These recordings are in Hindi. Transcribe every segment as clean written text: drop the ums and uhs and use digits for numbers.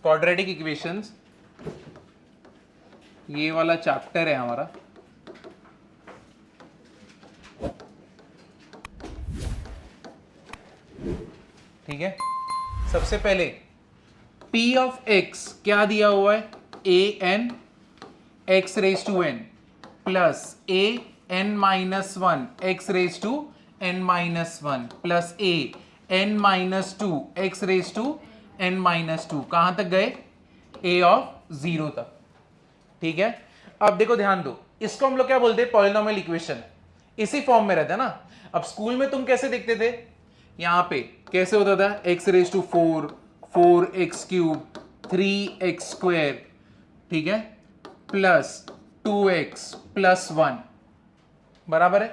क्वाड्रेटिक इक्वेशंस, ये वाला चैप्टर है हमारा। ठीक है, सबसे पहले p ऑफ x क्या दिया हुआ है, a n x raise to n plus a n minus one x raise to n minus one plus a n minus two x raise to n minus two, कहां तक गए, a ऑफ 0 तक। ठीक है, अब देखो ध्यान दो, इसको हम लोग क्या बोलते हैं, पॉलिनोमियल इक्वेशन। इसी फॉर्म में रहता है ना। अब स्कूल में तुम कैसे देखते थे, यहां पे कैसे होता था, x raise to 4, 4x cube, 3x square, ठीक है, प्लस 2x प्लस 1 बराबर है,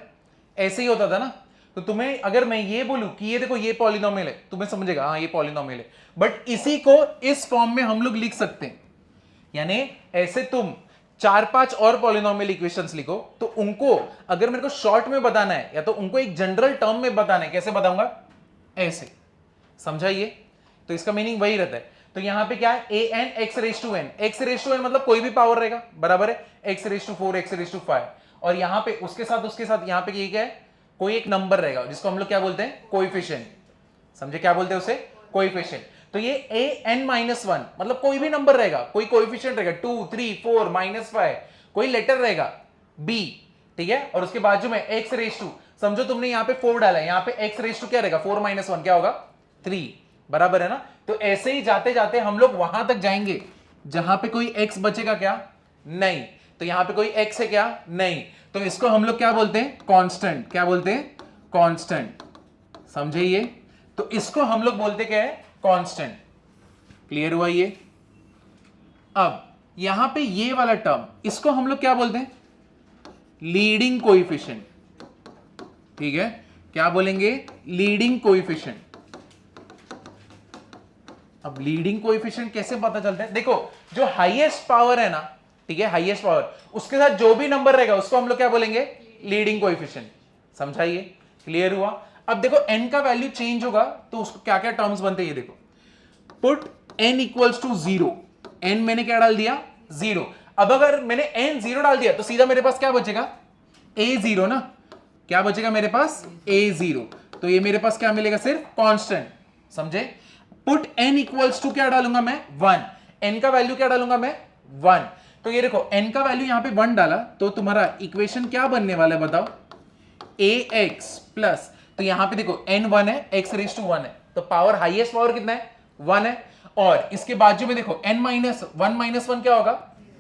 ऐसे ही होता था ना। तो तुम्हें अगर मैं ये बोलूं कि ये देखो ये पॉलिनोमियल है, तुम्हें समझेगा हाँ ये पॉलिनोमियल है, बट इसी को इस फॉर्म में हम लोग लिख सकते हैं। यानी ऐसे तुम 4-5 और पॉलिनोमियल इक्वेशंस लिखो, तो उनको अगर मेरे को शॉर्ट में बताना है या तो उनको एक जनरल टर्म में बताना है, कैसे बताऊंगा, ऐसे, समझाइए। तो इसका मीनिंग वही रहता है। तो यहां पे क्या है, a n x raise to n, x raise to n मतलब कोई भी पावर रहेगा, बराबर है, x raise to 4, x raise to 5, और यहां पे उसके साथ यहां पे ये क्या है, कोई एक नंबर रहेगा जिसको हम लोग क्या बोलते हैं, कोएफिशिएंट। समझे क्या बोलते हैं उसे, कोएफिशिएंट। तो ये ए एन माइनस वन मतलब कोई भी नंबर रहेगा, कोई कोएफिशिएंट रहेगा, 2, 3, 4, -5, कोई लेटर रहेगा बी, ठीक है, और उसके बाजू में एक्स रेज टू, समझो तुमने यहां पे 4 डाला है, यहां पे एक्स रेज टू क्या रहेगा, 4 - 1 क्या होगा, 3, बराबर है ना। तो ऐसे ही जाते जाते हम लोग वहां तक जाएंगे जहां पे कोई एक्स बचेगा क्या, नहीं। तो यहां पे कोई एक्स है क्या, नहीं। तो इसको हम लोग क्या बोलते हैं, कांस्टेंट। क्या बोलते हैं, कांस्टेंट। समझे ये, तो इसको हम लोग बोलते क्या है, कांस्टेंट। क्लियर हुआ ये। अब यहां पे ये वाला टर्म, इसको हम लोग क्या बोलते हैं, लीडिंग कोएफिशिएंट। ठीक है, क्या बोलेंगे, लीडिंग कोएफिशिएंट। अब लीडिंग कोएफिशिएंट कैसे पता चलता है, देखो जो हाईएस्ट पावर है ना, ठीक है, हाईएस्ट पावर, उसके साथ जो भी नंबर रहेगा उसको हम लोग क्या बोलेंगे, लीडिंग कोएफिशिएंट। समझाइए, क्लियर हुआ। अब देखो n का वैल्यू चेंज होगा तो उसको क्या क्या टर्म्स बनते हैं, ये देखो, put n equals to 0, n मैंने क्या डाल दिया, 0। अब अगर मैंने n 0 डाल दिया तो सीधा मेरे पास क्या बचेगा, a0 ना, क्या बचेगा मेरे पास, a0। तो ये मेरे पास क्या मिलेगा, सिर्फ कांस्टेंट। समझे, पुट n इक्वल्स टू क्या डालूंगा मैं, 1, n का वैल्यू क्या डालूंगा मैं, 1। तो ये देखो n का वैल्यू यहां पे 1 डाला तो तुम्हारा इक्वेशन क्या बनने वाला है बताओ, ax प्लस, तो यहां पे देखो n 1 है, x रेज टू 1 है, तो पावर हाईएस्ट पावर कितना है, 1 है, और इसके बाजू में देखो n माइनस 1 क्या होगा,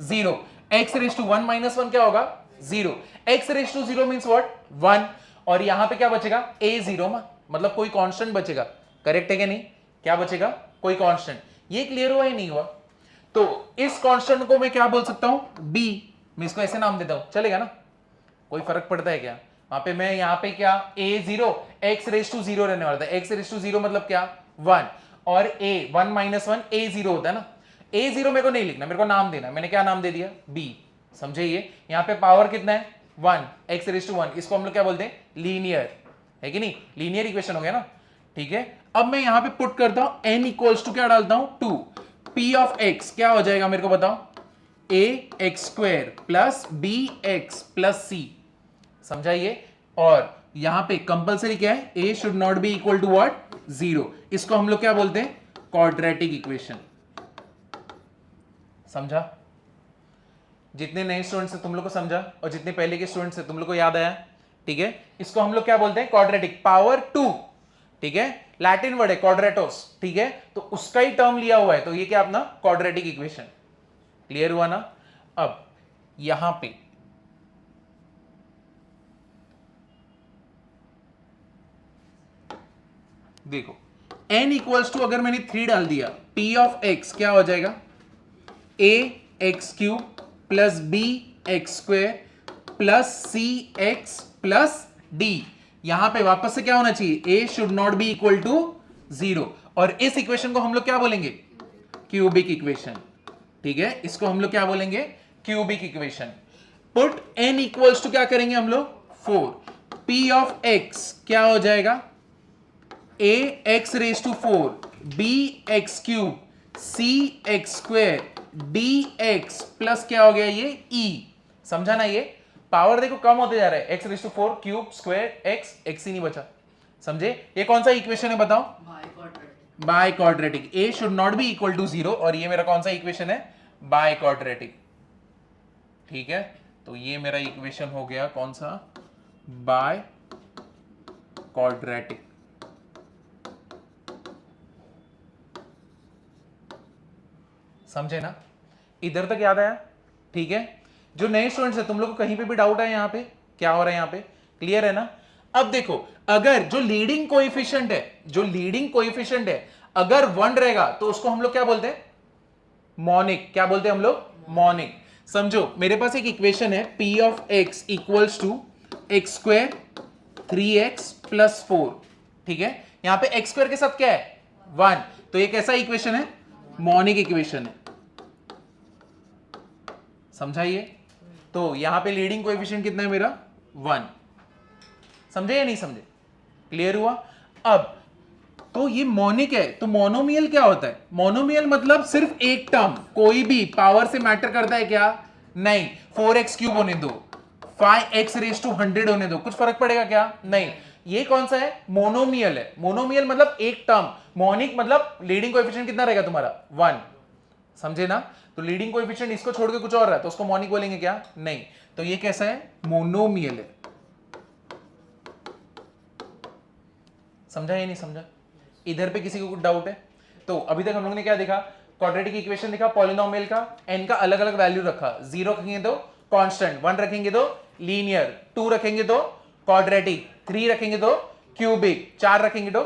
0, x रेज टू 1 - 1 क्या होगा, 0, x raise to 0 means what, 1, और यहां पे क्या बचेगा, a0 मतलब कोई कांस्टेंट बचेगा। करेक्ट है क्या नहीं, क्या बचेगा, कोई कांस्टेंट। ये क्लियर हुआ या नहीं हुआ। तो इस कांस्टेंट को मैं क्या बोल सकता हूं, b, मैं इसको ऐसे नाम देता हूं, चलेगा ना, कोई फर्क पड़ता है क्या, वहां पे मैं यहां पे क्या, a0 x रेज टू 0 रहने वाला था, x रेज टू 0 मतलब क्या, 1, और a 1 - 1 a0 होता है ना, a0 मेरे को नहीं लिखना, मेरे को नाम देना, मैंने क्या नाम दे दिया, b। समझे ये, यहां पे पावर कितना है, 1, x रेज टू 1, इसको हम लोग क्या बोलते हैं, लीनियर, है कि नहीं, लीनियर इक्वेशन हो गया ना। ठीक है, अब मैं यहां पे पुट करता हूं n इक्वल्स टू क्या डालता हूं, 2, p ऑफ x क्या हो जाएगा मेरे को बताओ, ax square plus bx plus c। समझाइए, और यहां पे कंपलसरी क्या है, a should not be equal to what, 0। इसको हम लोग क्या बोलते हैं, क्वाड्रेटिक इक्वेशन। समझा, जितने नए स्टूडेंट्स हैं तुम लोग को समझा, और जितने पहले के स्टूडेंट्स हैं तुम लोग को याद आया। ठीक है, इसको हम लोग क्या बोलते हैं, क्वाड्रेटिक, पावर 2, ठीक है, लैटिन वर्ड है क्वाड्रेटोस, ठीक है, तो उसका ही टर्म लिया हुआ है, तो ये क्या अपना क्वाड्रेटिक इक्वेशन। क्लियर हुआ ना। अब यहां पे देखो n इक्वल्स टू अगर मैंने 3 डाल दिया, p ऑफ x क्या हो जाएगा, ax cube plus bx square plus cx plus d। यहां पे वापस से क्या होना चाहिए, a should not be equal to 0, और इस इक्वेशन को हम लोग क्या बोलेंगे, क्यूबिक इक्वेशन। ठीक है, इसको हम लोग क्या बोलेंगे, cubic equation. Put n equals to क्या करेंगे हम लोग, 4, p ऑफ x क्या हो जाएगा, a x raise to 4 b x cube c x square d x plus क्या हो गया ये ई, समझा ना? ये पावर देखो कम होते जा रहा है, x raise to 4 cube square x, x ही नहीं बचा, समझे? ये कौन सा इक्वेशन है बताओ? Biquadratic. A should not be equal to 0, और ये मेरा कौन सा इक्वेशन है? Biquadratic. ठीक है, तो ये मेरा इक्वेशन हो गया कौन सा? By quadratic. समझे ना? इधर तक याद आया? ठीक है, जो नए स्टूडेंट्स है तुम लोग को कहीं पे भी डाउट है यहाँ पे क्या हो रहा है यहाँ पे? क्लियर है ना? अब देखो, अगर जो लीडिंग कोएफिशिएंट है, जो लीडिंग कोएफिशिएंट है अगर 1 रहेगा तो उसको हम लोग क्या बोलते हैं? मॉनिक। क्या बोलते हैं हम लोग? मॉनिक। समझो, मेरे पास एक इक्वेशन है p of x equals to x square 3x plus 4। ठीक है, यहां पे x स्क्वायर के साथ क्या है? 1। तो ये कैसा इक्वेशन है? मॉनिक इक्वेशन है। समझाइए? तो यहां पे लीडिंग कोएफिशिएंट कितना है मेरा? 1। समझे या नहीं समझे? क्लियर हुआ? अब तो ये मॉनिक है, तो मोनोमियल क्या होता है? मोनोमियल मतलब सिर्फ एक टर्म, कोई भी पावर से मैटर करता है क्या? नहीं। 4x क्यूब होने दो, 5x रेज टू 100 होने दो, कुछ फर्क पड़ेगा क्या? नहीं। ये कौन सा है? मोनोमियल है। मोनोमियल मतलब एक टर्म, मॉनिक मतलब लीडिंग कोएफिशिएंट कितना रहेगा तुम्हारा? 1। समझे ना? तो लीडिंग कोएफिशिएंट इसको छोड़ के कुछ और है तो उसको मॉनिक बोलेंगे क्या? नहीं। तो ये कैसा है? मोनोमियल है। समझा या नहीं समझा? इधर पे किसी को कुछ डाउट है? तो अभी तक हम लोग ने क्या देखा? क्वाड्रेटिक इक्वेशन देखा, पॉलिनोमियल का n का अलग अलग वैल्यू रखा, 0 रखेंगे तो कांस्टेंट, 1 रखेंगे तो लीनियर, 2 रखेंगे तो क्वाड्रेटिक, 3 रखेंगे तो क्यूबिक, 4 रखेंगे तो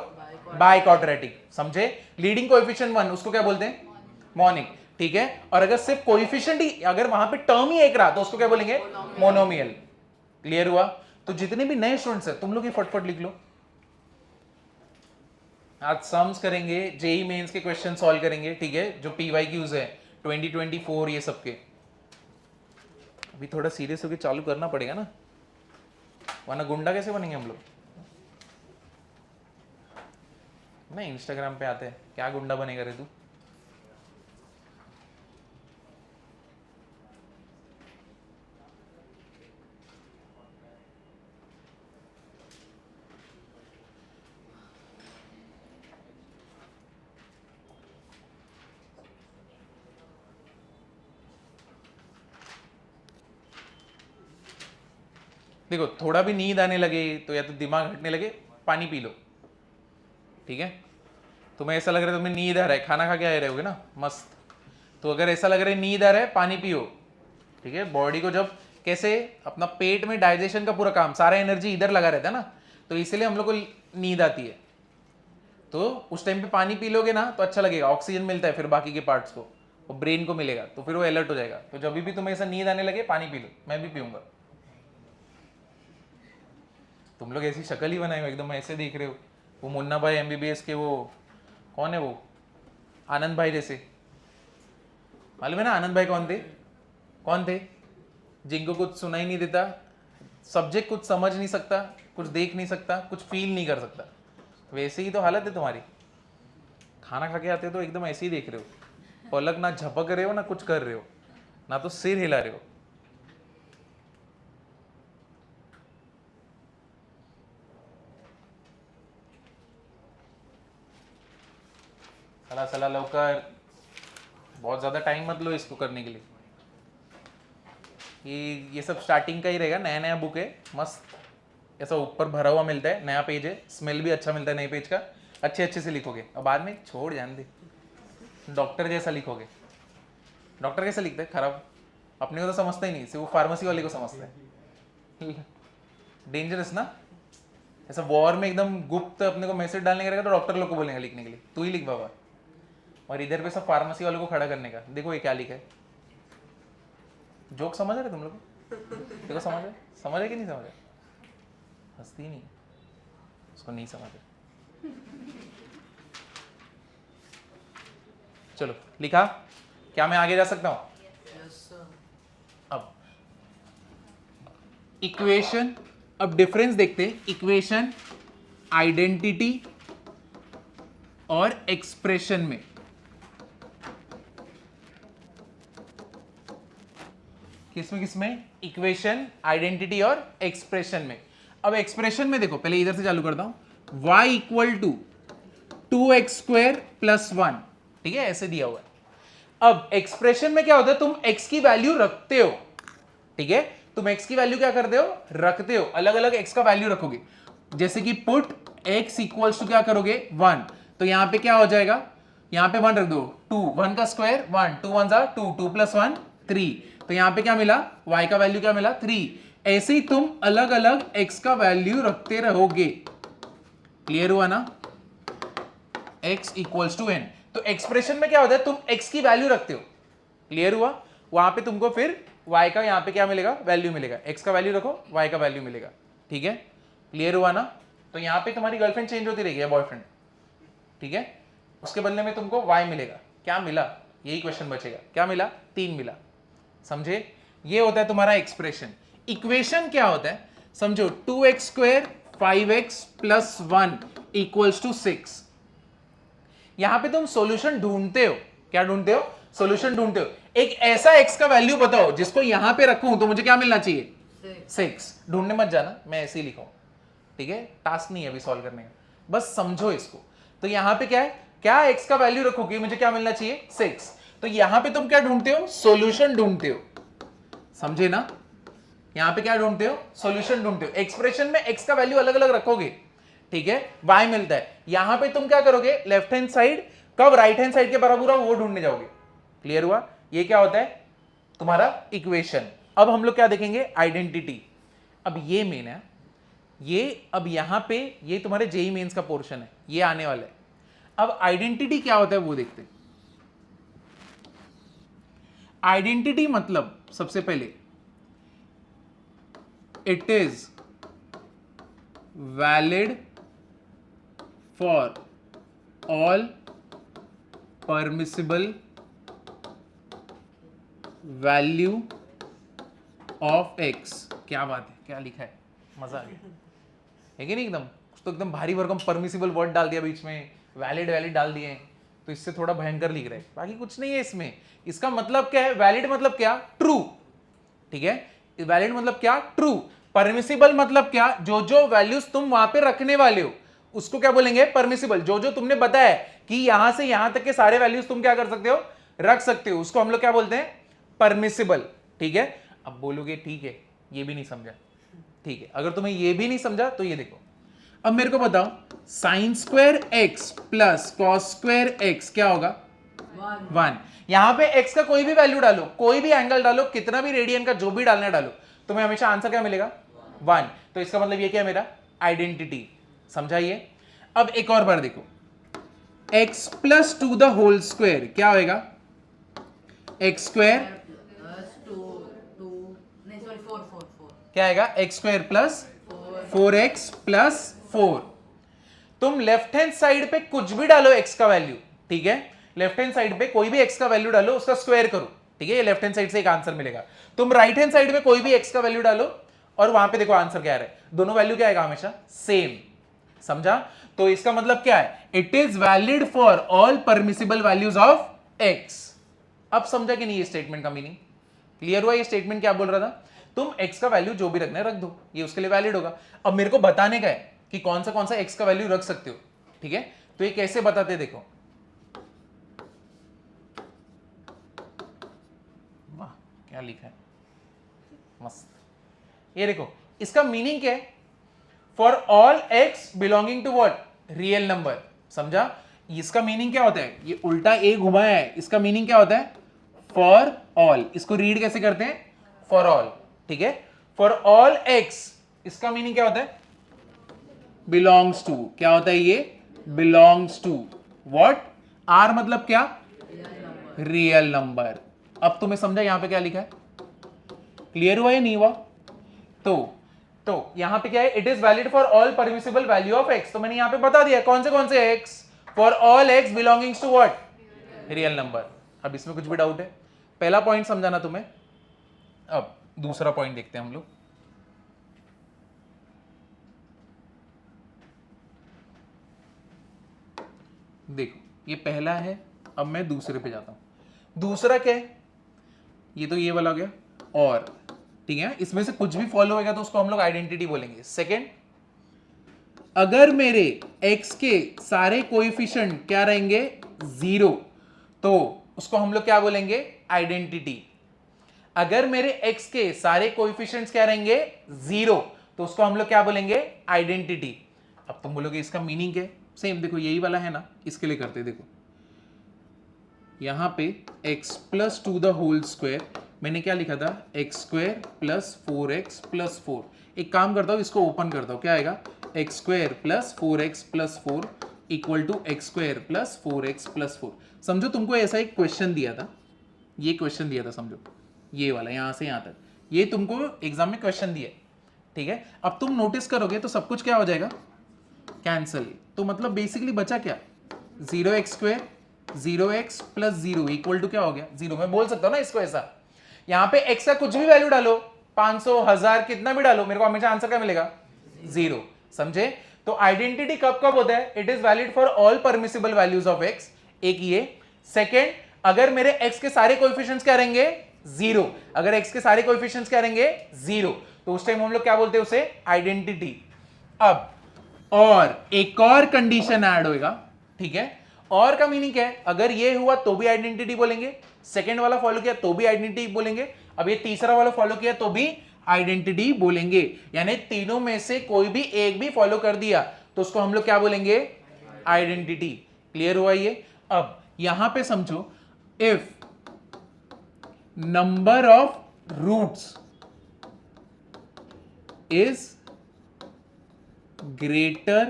बाय क्वाड्रेटिक। समझे? लीडिंग कोएफिशिएंट 1 उसको क्या बोलते हैं? मॉनिक। ठीक है, और अगर सिर्फ कोएफिशिएंट ही, अगर वहां पे टर्म ही एक रहा तो उसको क्या बोलेंगे? मोनोमियल। क्लियर हुआ? तो जितने भी नए स्टूडेंट्स हैं तुम लोग ये फटफट लिख लो। आज सम्स करेंगे, जेई मेंस के क्वेश्चन सॉल्व करेंगे। ठीक है, जो PYQs है 2024 ये सब के। अभी थोड़ा सीरियस होकर चालू करना पड़ेगा ना, वरना गुंडा कैसे बनेंगे हम लोग? ना इंस्टाग्राम पे आते हैं, क्या गुंडा बनेगा रे तू? देखो, थोड़ा भी नींद आने लगे तो या तो दिमाग हटने लगे, पानी पी लो। ठीक है, तुम्हें ऐसा लग रहा है तुम्हें नींद आ रहा है, खाना खा के आए रहोगे ना मस्त, तो अगर ऐसा लग रहा है नींद आ रहा है, पानी पियो। ठीक है, बॉडी को जब कैसे अपना पेट में डाइजेशन का पूरा काम, सारा एनर्जी इधर लगा रहता है ना, तो इसलिए हम लोग को नींद आती है। तो उस टाइम पे पानी पी लोगे ना तो अच्छा लगेगा, ऑक्सीजन मिलता है फिर बाकी के पार्ट्स को, वो ब्रेन को मिलेगा, तो फिर वो अलर्ट हो जाएगा। तो जब भी तुम्हें ऐसा नींद आने लगे पानी पी लो, मैं भी पीऊंगा। तुम लोग ऐसी शक्ल ही बनाए हो, एकदम ऐसे देख रहे हो। वो मुन्ना भाई MBBS के वो कौन है, वो आनंद भाई जैसे। मालूम है ना आनंद भाई कौन थे? कौन थे? जिनको कुछ सुनाई नहीं देता, सब्जेक्ट कुछ समझ नहीं सकता, कुछ देख नहीं सकता, कुछ फील नहीं कर सकता। वैसे ही तो हालत है तुम्हारी। खाना खा के आते हो तो एकदम ऐसे ही देख रहे हो, पलक ना झपक रहे हो ना कुछ कर रहे हो, ना तो सिर हिला रहे हो। सला लवकर, बहुत ज़्यादा टाइम मत लो इसको करने के लिए। ये सब स्टार्टिंग का ही रहेगा, नया नया बुक है, मस्त ऐसा ऊपर भरा हुआ मिलता है, नया पेज है, स्मेल भी अच्छा मिलता है नए पेज का, अच्छे अच्छे से लिखोगे और बाद में छोड़ जान दे, डॉक्टर जैसा लिखोगे। डॉक्टर कैसा लिखता है? खराब। अपने को तो समझता ही नहीं, सिर्फ वो फार्मेसी वाले को समझता है। डेंजरस ना, ऐसा वॉर में एकदम गुप्त अपने को मैसेज डालने का रहेगा तो डॉक्टर लोग को बोलेंगे लिखने के लिए, तू ही लिख बाबा। और इधर पे सब फार्मेसी वालों को खड़ा करने का, देखो ये क्या लिखा है। जोक समझ रहे तुम लोग? देखो समझ रहे कि नहीं समझ रहे? हंसती नहीं, उसको नहीं समझ रहे। चलो लिखा क्या? मैं आगे जा सकता हूं? अब इक्वेशन, अब डिफरेंस देखते हैं इक्वेशन, आइडेंटिटी और एक्सप्रेशन में। किसमें किसमें? इक्वेशन, आइडेंटिटी और एक्सप्रेशन में। अब एक्सप्रेशन में देखो, पहले इधर से चालू करता हूं। y equal to 2x² plus 1, ठीक है, ऐसे दिया हुआ है। अब एक्सप्रेशन में क्या होता है, तुम x की वैल्यू रखते हो, ठीक है, तुम x की वैल्यू क्या करते हो, रखते हो, अलग अलग x का वैल्यू रखोगे। जैसे कि पुट x इक्वल्स टू क्या करोगे 1, तो यहां पे क्या हो जाएगा, यहां पे 1 रख दो, 2, 1 का स्क्वायर 1, 2 1 2, 2 प्लस 1 3, तो यहां पे क्या मिला, y का वैल्यू क्या मिला 3। ऐसे ही तुम अलग अलग x का वैल्यू रखते रहोगे। क्लियर हुआ ना? x इक्वल्स टू n, तो एक्सप्रेशन में क्या होता है, तुम x की वैल्यू रखते हो। क्लियर हुआ? वहां पे तुमको फिर y का यहां पे क्या मिलेगा, वैल्यू मिलेगा। x का वैल्यू रखो, y का वैल्यू मिलेगा। ठीक है, क्लियर हुआ ना? तो यहां पे तुम्हारी गर्लफ्रेंड चेंज होती रहेगी, बॉयफ्रेंड, ठीक है, उसके बदले में तुमको y मिलेगा। क्या मिला, यही क्वेश्चन बचेगा, क्या मिला, 3 मिला। समझे? ये होता है तुम्हारा एक्सप्रेशन। इक्वेशन क्या होता है, समझो, 2x² 5x plus 1 equals to 6। यहां पे तुम सॉल्यूशन ढूंढते हो। क्या ढूंढते हो? सॉल्यूशन ढूंढते हो। एक ऐसा x का वैल्यू बताओ जिसको यहां पे रखूं तो मुझे क्या मिलना चाहिए, 6। ढूंढने मत जाना, मैं ऐसे ही लिखा हूं, ठीक है, टास्क नहीं है अभी सॉल्व करने का, बस समझो इसको। तो यहां पे क्या है, क्या x का वैल्यू रखोगे, मुझे क्या मिलना चाहिए, 6। तो यहां पे तुम क्या ढूंढते हो, सॉल्यूशन ढूंढते हो। समझे ना? यहां पे क्या ढूंढते हो, सॉल्यूशन ढूंढते हो। एक्सप्रेशन में x का वैल्यू अलग अलग रखोगे, ठीक है, y मिलता है। यहां पे तुम क्या करोगे, लेफ्ट हैंड साइड कब राइट हैंड साइड के बराबर हो वो ढूंढने जाओगे। क्लियर हुआ? ये क्या होता है तुम्हारा इक्वेशन। अब हम लोग क्या देखेंगे, आइडेंटिटी। अब ये मेन है, ये अब यहां पे ये तुम्हारे जेई मेंस का पोर्शन है, ये आने वाला है। अब आइडेंटिटी क्या होता है वो देखते हैं। आइडेंटिटी मतलब सबसे पहले it is valid for all permissible value of x। क्या बात है, क्या लिखा है, मजा आ गया है कि नहीं? एकदम तो एकदम भारी भरकम परमिसिबल वर्ड डाल दिया बीच में, वैलिड वैलिड डाल दिए, तो इससे थोड़ा भयंकर लिख रहे हैं, बाकी कुछ नहीं है इसमें। इसका मतलब क्या है, वैलिड मतलब क्या, ट्रू, ठीक है, वैलिड मतलब क्या, ट्रू। परमिसिबल मतलब क्या, जो जो वैल्यूज तुम वहां पे रखने वाले हो उसको क्या बोलेंगे, परमिसिबल। जो जो तुमने बताया कि यहां से यहां तक के सारे वैल्यूज तुम क्या कर सकते हो, रख सकते हो, उसको हम लोग क्या बोलते हैं, परमिसिबल। ठीक है, अब बोलोगे ठीक है ये भी नहीं समझा, ठीक है, अगर तुम्हें ये भी नहीं समझा तो ये देखो। अब मेरे को बताओ, sine square X plus cos square X क्या होगा, 1। यहां पे x का कोई भी वैल्यू डालो, कोई भी एंगल डालो, कितना भी रेडियन का जो भी डालना डालो, तुम्हें हमेशा आंसर क्या मिलेगा, 1। तो इसका मतलब ये क्या है, मेरा आइडेंटिटी। समझाइए? अब एक और बार देखो, x plus 2 the whole square क्या होगा, एक्स स्क्वायर क्या आएगा, x square plus 4x plus 4। तुम लेफ्ट हैंड साइड पे कुछ भी डालो x का वैल्यू, ठीक है, लेफ्ट हैंड साइड पे कोई भी x का वैल्यू डालो, उसका स्क्वायर करो, ठीक है, ये लेफ्ट हैंड साइड से एक आंसर मिलेगा। तुम राइट हैंड साइड पे कोई भी x का वैल्यू डालो और वहां पे देखो आंसर क्या आ रहा है, दोनों वैल्यू क्या आएगा, हमेशा सेम। समझा? तो इसका मतलब क्या है, it is valid for all permissible values of x। अब समझा कि नहीं ये स्टेटमेंट का मीनिंग? क्लियर हुआ ये स्टेटमेंट क्या बोल रहा था? तुम x का वैल्यू जो भी रखना है रख दो, ये उसके लिए वैलिड होगा। अब मेरे को बताने का है कि कौन सा x का वैल्यू रख सकते हो, ठीक है, तो ये कैसे बताते, देखो, वाह क्या लिखा है, मस्त। ये देखो, इसका मीनिंग क्या है, for all x belonging to what, real number. समझा? इसका मीनिंग क्या होता है, ये उल्टा a घुमाया है, इसका मीनिंग क्या होता है, फॉर ऑल। इसको रीड कैसे करते हैं, फॉर ऑल, ठीक है, फॉर ऑल x, इसका मीनिंग क्या होता है, बिलोंग्स टू। क्या होता है ये, बिलोंग्स टू व्हाट, r मतलब क्या, रियल नंबर। अब तुम्हें समझा यहां पे क्या लिखा है, क्लियर हुआ या नहीं हुआ? तो यहां पे क्या है, it is valid for all permissible value of x। तो मैंने यहां पे बता दिया कौन से x, for all x belongings to what, real number. अब इसमें कुछ भी डाउट है? पहला पॉइंट समझाना तुम्हें, अब दूसरा पॉइंट देखते हैं हम लोग। देखो ये पहला है, अब मैं दूसरे पे जाता हूं। दूसरा क्या है, ये तो ये वाला हो गया, और, ठीक है, इसमें से कुछ भी फॉलो होगा तो उसको हम लोग आइडेंटिटी बोलेंगे। सेकेंड, अगर मेरे x के सारे कोएफिशिएंट क्या रहेंगे, 0, तो उसको हम लोग क्या बोलेंगे, आइडेंटिटी। अगर मेरे x के सारे कोएफिशिएंट्स क्या रहेंगे, 0, तो उसको हम लोग क्या बोलेंगे, आइडेंटिटी। अब तुम बोलोगे इसका मीनिंग क्या है, सेम देखो यही वाला है ना, इसके लिए करते, देखो यहां पे x plus 2 the whole square, मैंने क्या लिखा था, x square plus 4x plus 4। एक काम करता हूं, इसको ओपन करता हूं, क्या आएगा, x square plus 4x plus 4 equal to x square plus 4x plus 4। समझो तुमको ऐसा एक क्वेश्चन दिया था, ये क्वेश्चन दिया था, समझो ये वाला यहां से यहां तक, ये तुमको एग्जाम में क्वेश्चन दिया, ठीक है। अब तुम नोटिस करोगे तो सब कुछ क्या हो जाएगा, कैंसिल। तो मतलब बेसिकली बचा क्या, 0x square 0x plus 0 equal to क्या हो गया, 0। मैं बोल सकता हूं ना इसको ऐसा, यहां पे x का कुछ भी वैल्यू डालो, 500 1000 कितना भी डालो, मेरे को हमेशा आंसर क्या मिलेगा, 0। समझे। तो आइडेंटिटी कब कब होता है, it is valid for all permissible values of x, एक ये। सेकेंड, अगर मेरे x के सारे कोएफिशिएंट्स क्या रहेंगे, 0, अगर x के सारे कोएफिशिएंट्स क्या रहेंगे, 0, तो उस टाइम हम लोग क्या बोलते हैं उसे, आइडेंटिटी। अब और एक और कंडीशन ऐड होगा, ठीक है। और का मीनिंग क्या है, अगर ये हुआ तो भी आइडेंटिटी बोलेंगे, सेकंड वाला फॉलो किया तो भी आइडेंटिटी बोलेंगे, अब ये तीसरा वाला फॉलो किया तो भी आइडेंटिटी बोलेंगे। यानी तीनों में से कोई भी एक भी फॉलो कर दिया तो उसको हम लोग क्या बोलेंगे, आइडेंटिटी। क्लियर हुआ ये। अब यहां पे समझो, if number of roots is greater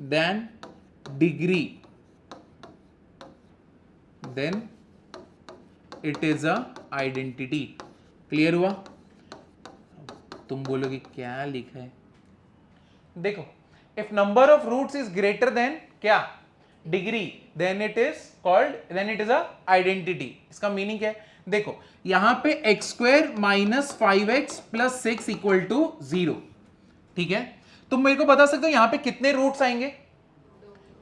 than degree, then it is a identity. Clear हुआ। तुम बोलोगे क्या लिखा है, देखो, if number of roots is greater than क्या, degree, then it is called, then it is a identity. इसका मीनिंग क्या है, देखो यहां पे x square minus 5x plus 6 equal to 0, ठीक है। तुम मेरे को बता सकते हो यहां पे कितने रूट्स आएंगे,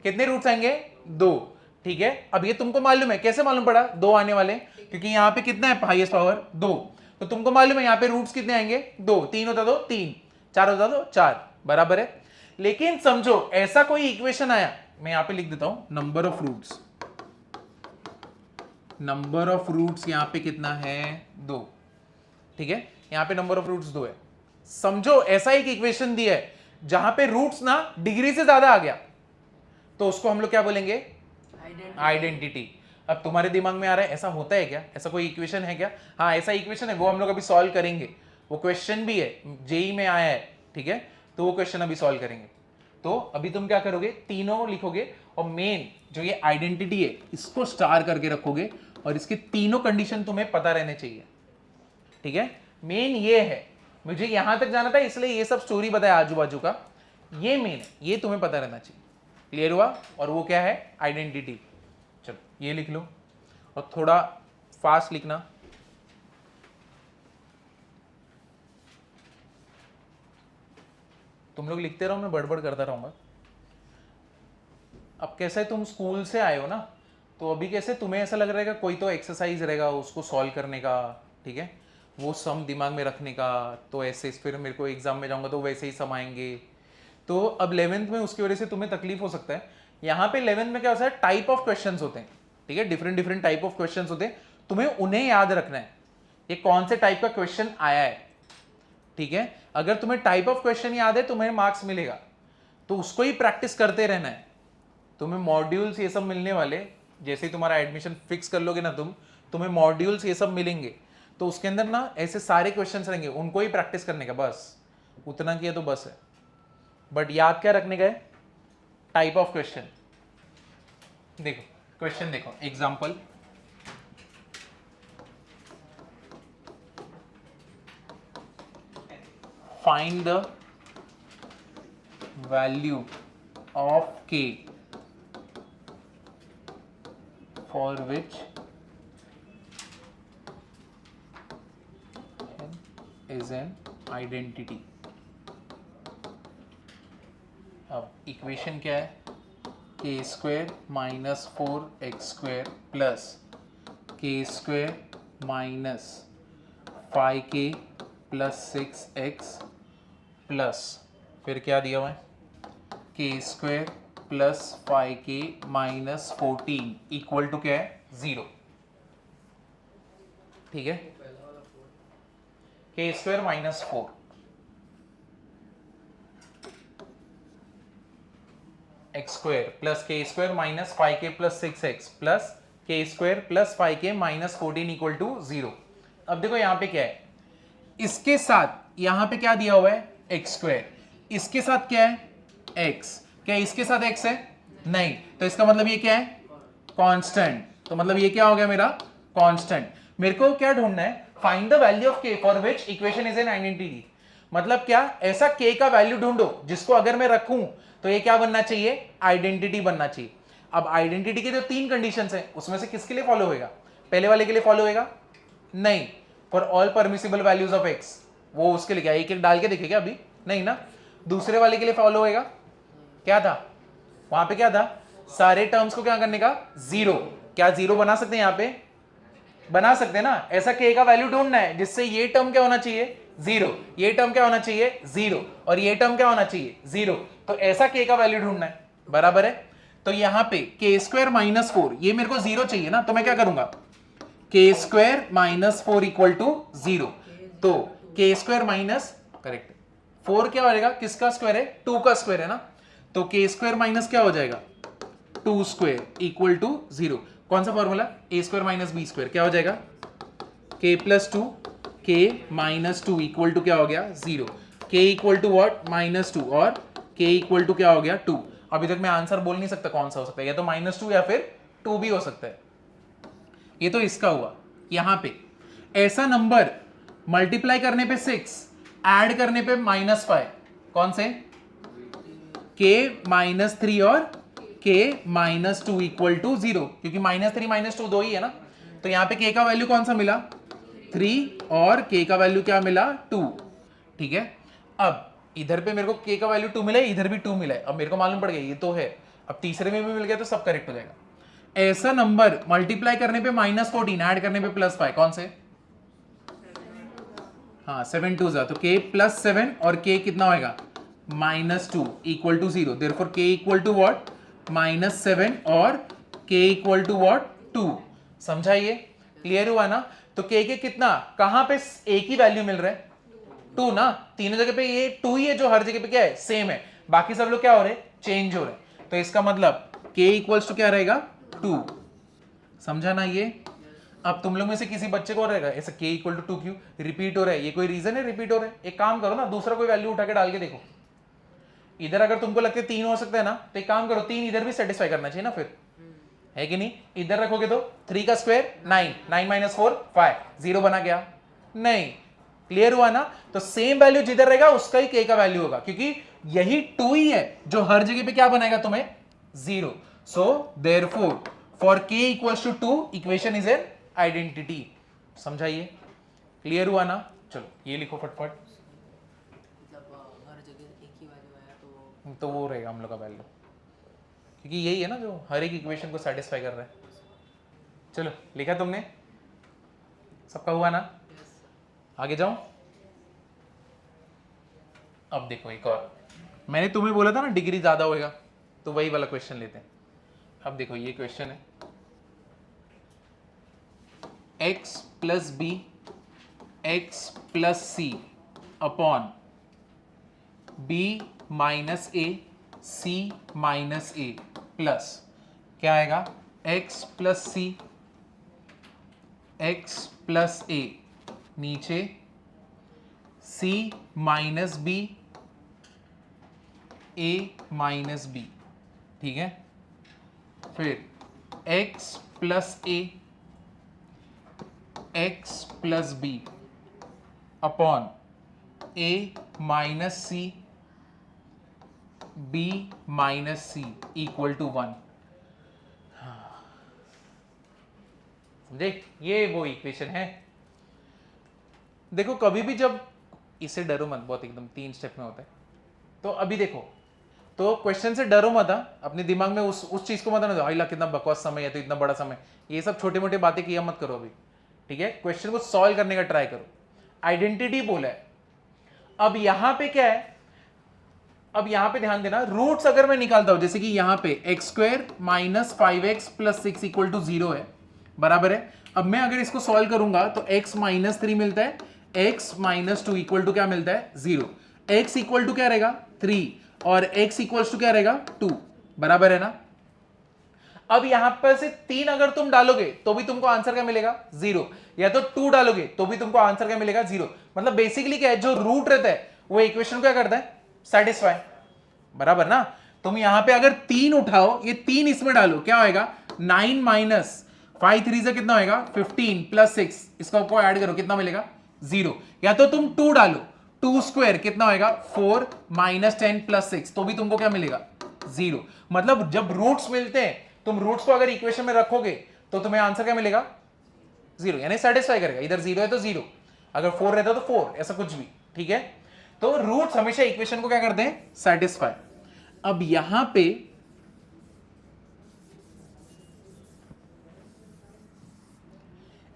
कितने रूट्स आएंगे, 2, ठीक है। अब ये तुमको मालूम है, कैसे मालूम पड़ा, 2 आने वाले, क्योंकि यहां पे कितना है हाईएस्ट पावर, 2, तो तुमको मालूम है यहां पे रूट्स कितने आएंगे, 2, 3 होता तो 3, 4 होता तो 4, बराबर है। लेकिन समझो ऐसा कोई इक्वेशन आया, मैं यहां पे लिख देता हूं, number of roots, number of roots यहां पे कितना है, 2, ठीक है। यहां पे नंबर ऑफ रूट्स 2 है। समझो ऐसा एक इक्वेशन दिया है जहां पे रूट्स ना डिग्री से ज्यादा आ गया, तो उसको हम लोग क्या बोलेंगे, आइडेंटिटी। अब तुम्हारे दिमाग में आ रहा है ऐसा होता है क्या, ऐसा कोई इक्वेशन है क्या, हाँ ऐसा इक्वेशन है, वो हम लोग अभी सॉल्व करेंगे, वो क्वेश्चन भी है, जेई में आया है, ठीक है, तो वो क्वेश्चन अभी सॉल्व करेंगे। तो अभी तुम क्या करोगे, तीनों लिखोगे और मेन जो ये आइडेंटिटी है इसको स्टार करके रखोगे, और इसके तीनों कंडीशन तुम्हें पता रहने चाहिए, ठीक है। मेन ये है, मुझे यहां तक जाना था इसलिए ये सब स्टोरी बताया आजू बाजू का, ये मेन है, ये तुम्हें पता रहना चाहिए। क्लियर हुआ। और वो क्या है, आइडेंटिटी। चलो ये लिख लो और थोड़ा फास्ट लिखना। तुम लोग लिखते रहो, मैं बड़बड़ करता रहूंगा। अब कैसे तुम स्कूल से आए हो ना, तो अभी कैसे तुम्हें ऐसा लग रहा है कोई तो एक्सरसाइज रहेगा उसको सॉल्व करने का, ठीक है, वो सम दिमाग में रखने का, तो ऐसे फिर मेरे को एग्जाम में जाऊंगा तो वैसे ही सम आएंगे। तो अब 11th में उसकी वजह से तुम्हें तकलीफ हो सकता है। यहाँ पे 11th में क्या होता है, टाइप ऑफ क्वेश्चंस होते हैं, ठीक है, different different type of questions होते हैं, तुम्हें उन्हें याद रखना है, ये कौन से टाइप का क्वेश्चन आया है, ठीक है। अगर तुम्हें टाइप ऑफ क्वेश्चन याद है तुम्हें मार्क्स मिलेगा, तो उसको ही प्रैक्टिस करते रहना है। तुम्हें मॉड्यूल्स ये सब मिलने वाले, जैसे ही तुम्हारा एडमिशन फिक्स कर लोगे ना तुम्हें मॉड्यूल्स ये सब मिलेंगे, तो उसके अंदर ना ऐसे सारे क्वेश्चंस रहेंगे, उनको ही प्रैक्टिस करने का, बस उतना किया तो बस है। बट याद क्या रखने का है, टाइप ऑफ क्वेश्चन। देखो क्वेश्चन देखो, example, find the value of k for which is an identity। अब इक्वेशन क्या है, k square minus 4x square plus k square minus 5k plus 6x plus फिर क्या दिया हुआ है k square plus 5k minus 14 equal to क्या है 0। ठीक है, k square minus 4 x square plus k square minus 5k plus 6x plus k square plus 5k minus 14 equal to 0। अब देखो यहां पे क्या है, इसके साथ यहां पे क्या दिया हुआ है x स्क्वायर, इसके साथ क्या है x, क्या इसके साथ x है नहीं, तो इसका मतलब ये क्या है कांस्टेंट, तो मतलब ये क्या हो गया मेरा कांस्टेंट। मेरे को क्या ढूंढना है, find the value of k for which equation is an identity. मतलब क्या, ऐसा k का वैल्यू ढूंढो जिसको अगर मैं रखूं तो ये क्या बनना चाहिए आइडेंटिटी बनना चाहिए। अब आइडेंटिटी के जो 3 कंडीशंस हैं उसमें से किसके लिए फॉलो होएगा, पहले वाले के लिए फॉलो होएगा नहीं, for all permissible values of x, वो उसके लिए क्या एक एक डाल के देखेगा अभी नहीं ना। दूसरे वाले के लिए फॉलो होएगा, क्या था वहां पे क्या था, सारे टर्म्स को क्या करने का जीरो, क्या जीरो बना सकते हैं यहाँ पे बना सकते हैं ना। ऐसा k का वैल्यू ढूंढना है जिससे ये टर्म क्या होना चाहिए जीरो, ये टर्म क्या होना चाहिए जीरो, और ये टर्म क्या होना चाहिए जीरो, तो ऐसा k का वैल्यू ढूंढना है बराबर है। तो यहां पे k स्क्वायर माइनस 4 ये मेरे को जीरो चाहिए ना, तो मैं क्या करूंगा k square minus 4 equal to 0, तो k स्क्वायर माइनस करेक्ट 4 क्या हो जाएगा, किसका स्क्वायर है 2 का स्क्वायर है ना, तो k स्क्वायर माइनस क्या हो जाएगा 2 स्क्वायर इक्वल टू 0। कौन सा formula, a square minus b square, क्या हो जाएगा k plus 2 k minus 2 equal to क्या हो गया 0, k equal to what minus 2 और k इक्वल टू क्या हो गया 2। अभी तक मैं आंसर बोल नहीं सकता कौन सा हो सकता है, या तो -2 या फिर 2 भी हो सकता है। ये तो इसका हुआ। यहां पे ऐसा नंबर मल्टीप्लाई करने पे 6, ऐड करने पे -5, कौन से k -3 और k -2 इक्वल टू 0, क्योंकि -3 -2 दो ही है ना, तो यहां पे k का वैल्यू कौन सा मिला 3 और k का वैल्यू क्या मिला 2। ठीक है, अब इधर पे मेरे को k का वैल्यू 2 मिला है, इधर भी 2 मिला है, अब मेरे को मालूम पड़ गया ये तो है, अब तीसरे में भी मिल गया तो सब करेक्ट हो जाएगा। ऐसा नंबर मल्टीप्लाई करने पे -14, ऐड करने पे +5, कौन से हाँ 7 2 तो k +7 और k कितना होएगा -2 equal to 0, therefore k equal to what -7 और k इक्वल टू व्हाट 2। समझाइए, क्लियर हुआ ना। तो k के कितना कहां पे एक ही वैल्यू मिल रहा है 2 ना, तीनों जगह पे ये 2 ही है जो हर जगह पे क्या है सेम है, बाकी सब लोग क्या हो रहे चेंज हो रहे, तो इसका मतलब k इक्वल्स टू क्या रहेगा 2। समझा ना ये। अब तुम लोग में से किसी बच्चे को रहेगा ऐसा k इक्वल टू 2 क्यों रिपीट हो रहा है, ये कोई रीजन है रिपीट हो रहा है, एक काम करो ना दूसरा कोई वैल्यू उठा के डाल के देखो, इधर अगर तुमको लगता है 3 हो सकता है ना, तो एक काम करो 3 इधर भी सेटिस्फाई करना चाहिए ना फिर, है कि नहीं। इधर रखोगे तो 3 का स्क्वायर 9, 9 माइनस 4 5, 0 बना गया नहीं, क्लियर हुआ ना। तो सेम वैल्यू जिधर रहेगा उसका ही k का वैल्यू होगा, क्योंकि यही 2 ही है जो हर जगह पे क्या बनाएगा तुम्हें 0। So therefore for k equals to 2 equation is an identity. समझाइए, क्लियर हुआ ना। चलो ये लिखो फटफट, हर जगह एक ही वैल्यू आया तो वो रहेगा हम लोग का वैल्यू, क्योंकि यही है ना जो हर एक इक्वेशन को सेटिस्फाई कर रहा है। चलो लिखा तुमने, सबका हुआ ना, आगे जाओ। अब देखो एक और, मैंने तुम्हें बोला था ना डिग्री ज्यादा होएगा, तो वही वाला क्वेश्चन लेते हैं। अब देखो ये क्वेश्चन है x plus b x plus c upon b minus a c minus a plus क्या आएगा x plus c x plus a नीचे c minus b a minus b, ठीक है। फिर x plus a x plus b upon a minus c b minus c equal to 1। समझे, ये वो इक्वेशन है। देखो कभी भी जब, इससे डरो मत, बहुत एकदम 3 स्टेप में होता है। तो अभी देखो, तो क्वेश्चन से डरो मत, अपने दिमाग में उस चीज को मत ना दो कितना बकवास समय है तो इतना बड़ा समय, ये सब छोटे मोटे बातें किया मत करो अभी, ठीक है। क्वेश्चन को सॉल्व करने का ट्राई करो। आइडेंटिटी बोला है। अब यहां पे क्या है, अब यहां पे ध्यान देना, रूट्स अगर मैं निकालता हूं, जैसे कि यहां पे x square minus 5x plus 6 equal to 0 है, बराबर है। अब मैं अगर इसको सॉल्व करूंगा तो x माइनस 3 मिलता है, x माइनस 2 इक्वल टू क्या मिलता है, 0। x इक्वल टू क्या रहेगा, 3, और x इक्वल टू क्या रहेगा, 2, बराबर है ना। अब यहां पर से 3 अगर तुम डालोगे तो भी तुमको आंसर क्या मिलेगा, 0, या तो 2 डालोगे तो भी तुमको आंसर क्या मिलेगा, 0। मतलब बेसिकली क्या है, जो रूट रहता है वो इक्वेशन क्या करता है, सेटिस्फाई, बराबर ना। तुम यहां पे अगर 3 उठाओ, ये 3 इसमें डालो, क्या होएगा, 9 माइनस 5 3 से कितना होएगा, 15 प्लस 6, इसका ऊपर ऐड करो कितना मिलेगा, 0। या तो तुम 2 डालो, 2 स्क्वायर कितना होएगा, 4 माइनस 10 प्लस 6, तो भी तुमको क्या मिलेगा, 0। मतलब जब रूट्स मिलते हैं, तुम रूट्स को अगर इक्वेशन में रखोगे तो तुम्हें आंसर क्या मिलेगा, 0, यानी सेटिस्फाई करेगा। इधर 0 है तो 0, अगर 4 रहता तो 4, ऐसा कुछ भी, ठीक है। तो रूट्स हमेशा इक्वेशन को क्या करते हैं, सेटिस्फाई। अब यहां पे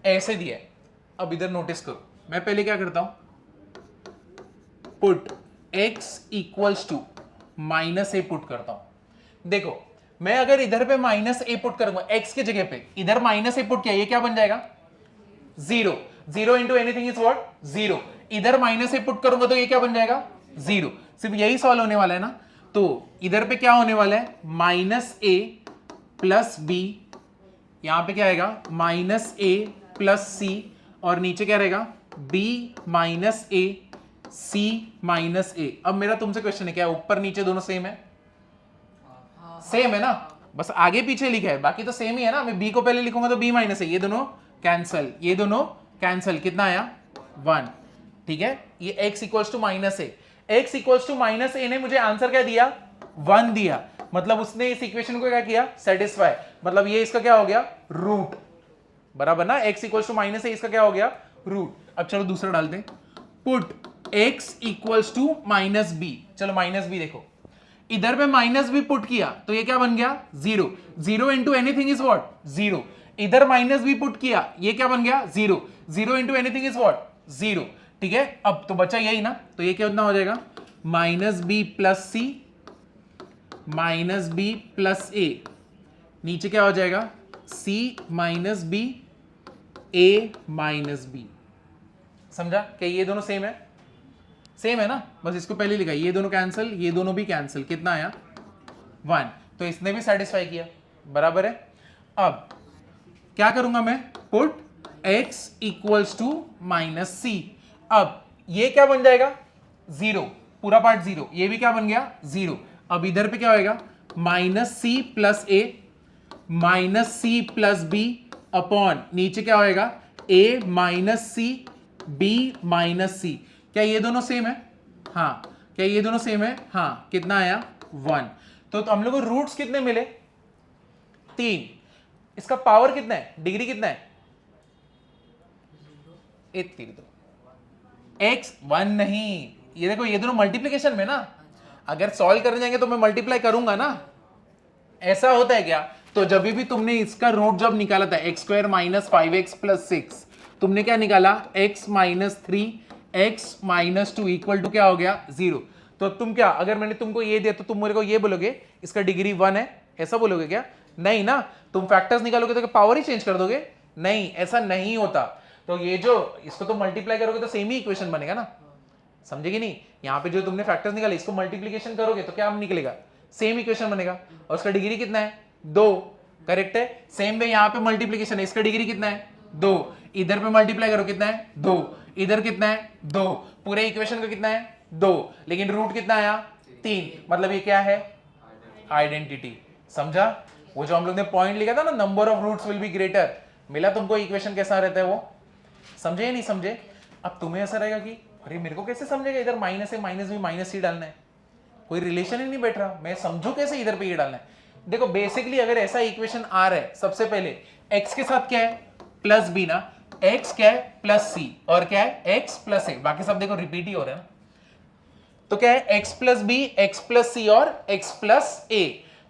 ऐसे दिया है, अब इधर नोटिस करो, मैं पहले क्या करता हूं, put x equals to minus a put करता हूं। देखो मैं अगर इधर पे माइनस ए पुट करूंगा x की जगह पे, इधर माइनस ए पुट किया, ये क्या बन जाएगा, 0। 0 इंटू एनीथिंग इज व्हाट, 0। इधर माइनस ए पुट करूंगा तो ये क्या बन जाएगा, 0। सिर्फ यही सॉल्व होने वाला है ना। तो इधर पे क्या होने वाला है, माइनस ए प्लस बी, यहां पे क्या आएगा, माइनस ए प्लस सी, और नीचे क्या रहेगा, b minus a c minus ए। अब मेरा तुमसे क्वेश्चन है, क्या ऊपर नीचे दोनों सेम है, सेम है ना, बस आगे पीछे लिखा है, बाकी तो सेम ही है ना। मैं b को पहले लिखूंगा तो b माइनस ए, ये दोनों कैंसल, ये दोनों कैंसल, कितना आया, 1, ठीक है। ये x equals to minus a, x equals to minus a ने मुझे आंसर क्या दिया, 1 दिया, मतलब उसने इस इक्वेशन को क्या किया, सेटिस्फाई। मतलब ये इसका क्या हो गया, रूट, बराबर ना। x इक्वल्स टू माइनस ए, इसका क्या हो गया, रूट। अब चलो दूसरा डालते हैं, put x equals to minus b. चलो माइनस बी देखो, इधर पे माइनस बी पुट किया तो ये क्या बन गया, 0। 0 इंटू एनीथिंग इज व्हाट, 0। इधर माइनस बी पुट किया, ये क्या बन गया, 0। 0 इंटू एनीथिंग इज व्हाट, 0, ठीक है। अब तो बचा यही ना, तो ये कितना हो जाएगा, minus b plus C minus b plus a, नीचे क्या हो जाएगा, c माइनस बी ए माइनस बी। समझा क्या, ये दोनों सेम है, सेम है ना, बस इसको पहले लिखा, ये दोनों कैंसिल, ये दोनों भी कैंसिल, कितना आया, 1। तो इसने भी सेटिस्फाई किया, बराबर है। अब क्या करूंगा मैं, put x equals to minus c. अब ये क्या बन जाएगा, 0, पूरा पार्ट 0, ये भी क्या बन गया, 0। अब इधर पे क्या होएगा, minus c plus a minus c plus b upon, नीचे क्या होएगा, a minus c b minus c. क्या ये दोनों सेम है, हाँ, क्या ये दोनों सेम है, हाँ, कितना आया, 1। तो हम लोग को रूट्स कितने मिले, 3। इसका पावर कितना है, डिग्री कितना है, एक तीर दो, x 1 नहीं, ये देखो ये दोनों मल्टीप्लीकेशन में ना, अगर सॉल्व करने जाएंगे तो मैं मल्टीप्लाई करूंगा ना, ऐसा होता है क्या। तो जब भी तुमने इसका रूट जब निकाला था, x square minus 5x plus 6, तुमने क्या निकाला, x minus 3 x minus 2 equal to क्या हो गया, 0। तो तुम क्या, अगर मैंने तुमको ये दिया तो तुम मेरे को ये बोलोगे इसका डिग्री 1 है, ऐसा बोलोगे क्या, नहीं ना। तुम फैक्टर्स निकालोगे तो पावर ही चेंज कर दोगे, नहीं, ऐसा नहीं होता। तो ये जो इसको तो मल्टीप्लाई करोगे तो सेम ही इक्वेशन बनेगा ना, समझेगी नहीं। यहाँ पे जो तुमने फैक्टर्स निकाले, इसको मल्टीप्लीकेशन करोगे तो क्या निकलेगा, सेम इक्वेशन बनेगा। और उसका डिग्री कितना है, 2, करेक्ट है। सेम वे यहाँ पे मल्टीप्लीकेशन है, इसका डिग्री कितना है, 2। इधर पे मल्टीप्लाई करो कितना है, 2। इधर कितना है, 2। पूरे इक्वेशन का कितना है, 2, लेकिन रूट कितना आया, 3। मतलब ये क्या है, आइडेंटिटी। समझा, वो जो हम लोग ने पॉइंट लिखा था ना, number of roots will be greater, मिला तुमको इक्वेशन कैसा रहता है वो, समझे या नहीं समझे। अब तुम्हें ऐसा रहेगा कि अरे मेरे को कैसे समझेगा, इधर माइनस है, माइनस बी माइनस सी डालना है, कोई रिलेशन ही नहीं बैठ रहा, मैं समझू कैसे इधर पे ये डालना है। देखो बेसिकली अगर ऐसा इक्वेशन आ रहा है, सबसे पहले x के साथ क्या है, प्लस बी ना, x क्या है, प्लस सी, और क्या है, x प्लस ए, बाकी सब देखो रिपीट ही हो रहा है ना। तो क्या है, x plus b, x plus c और x प्लस ए।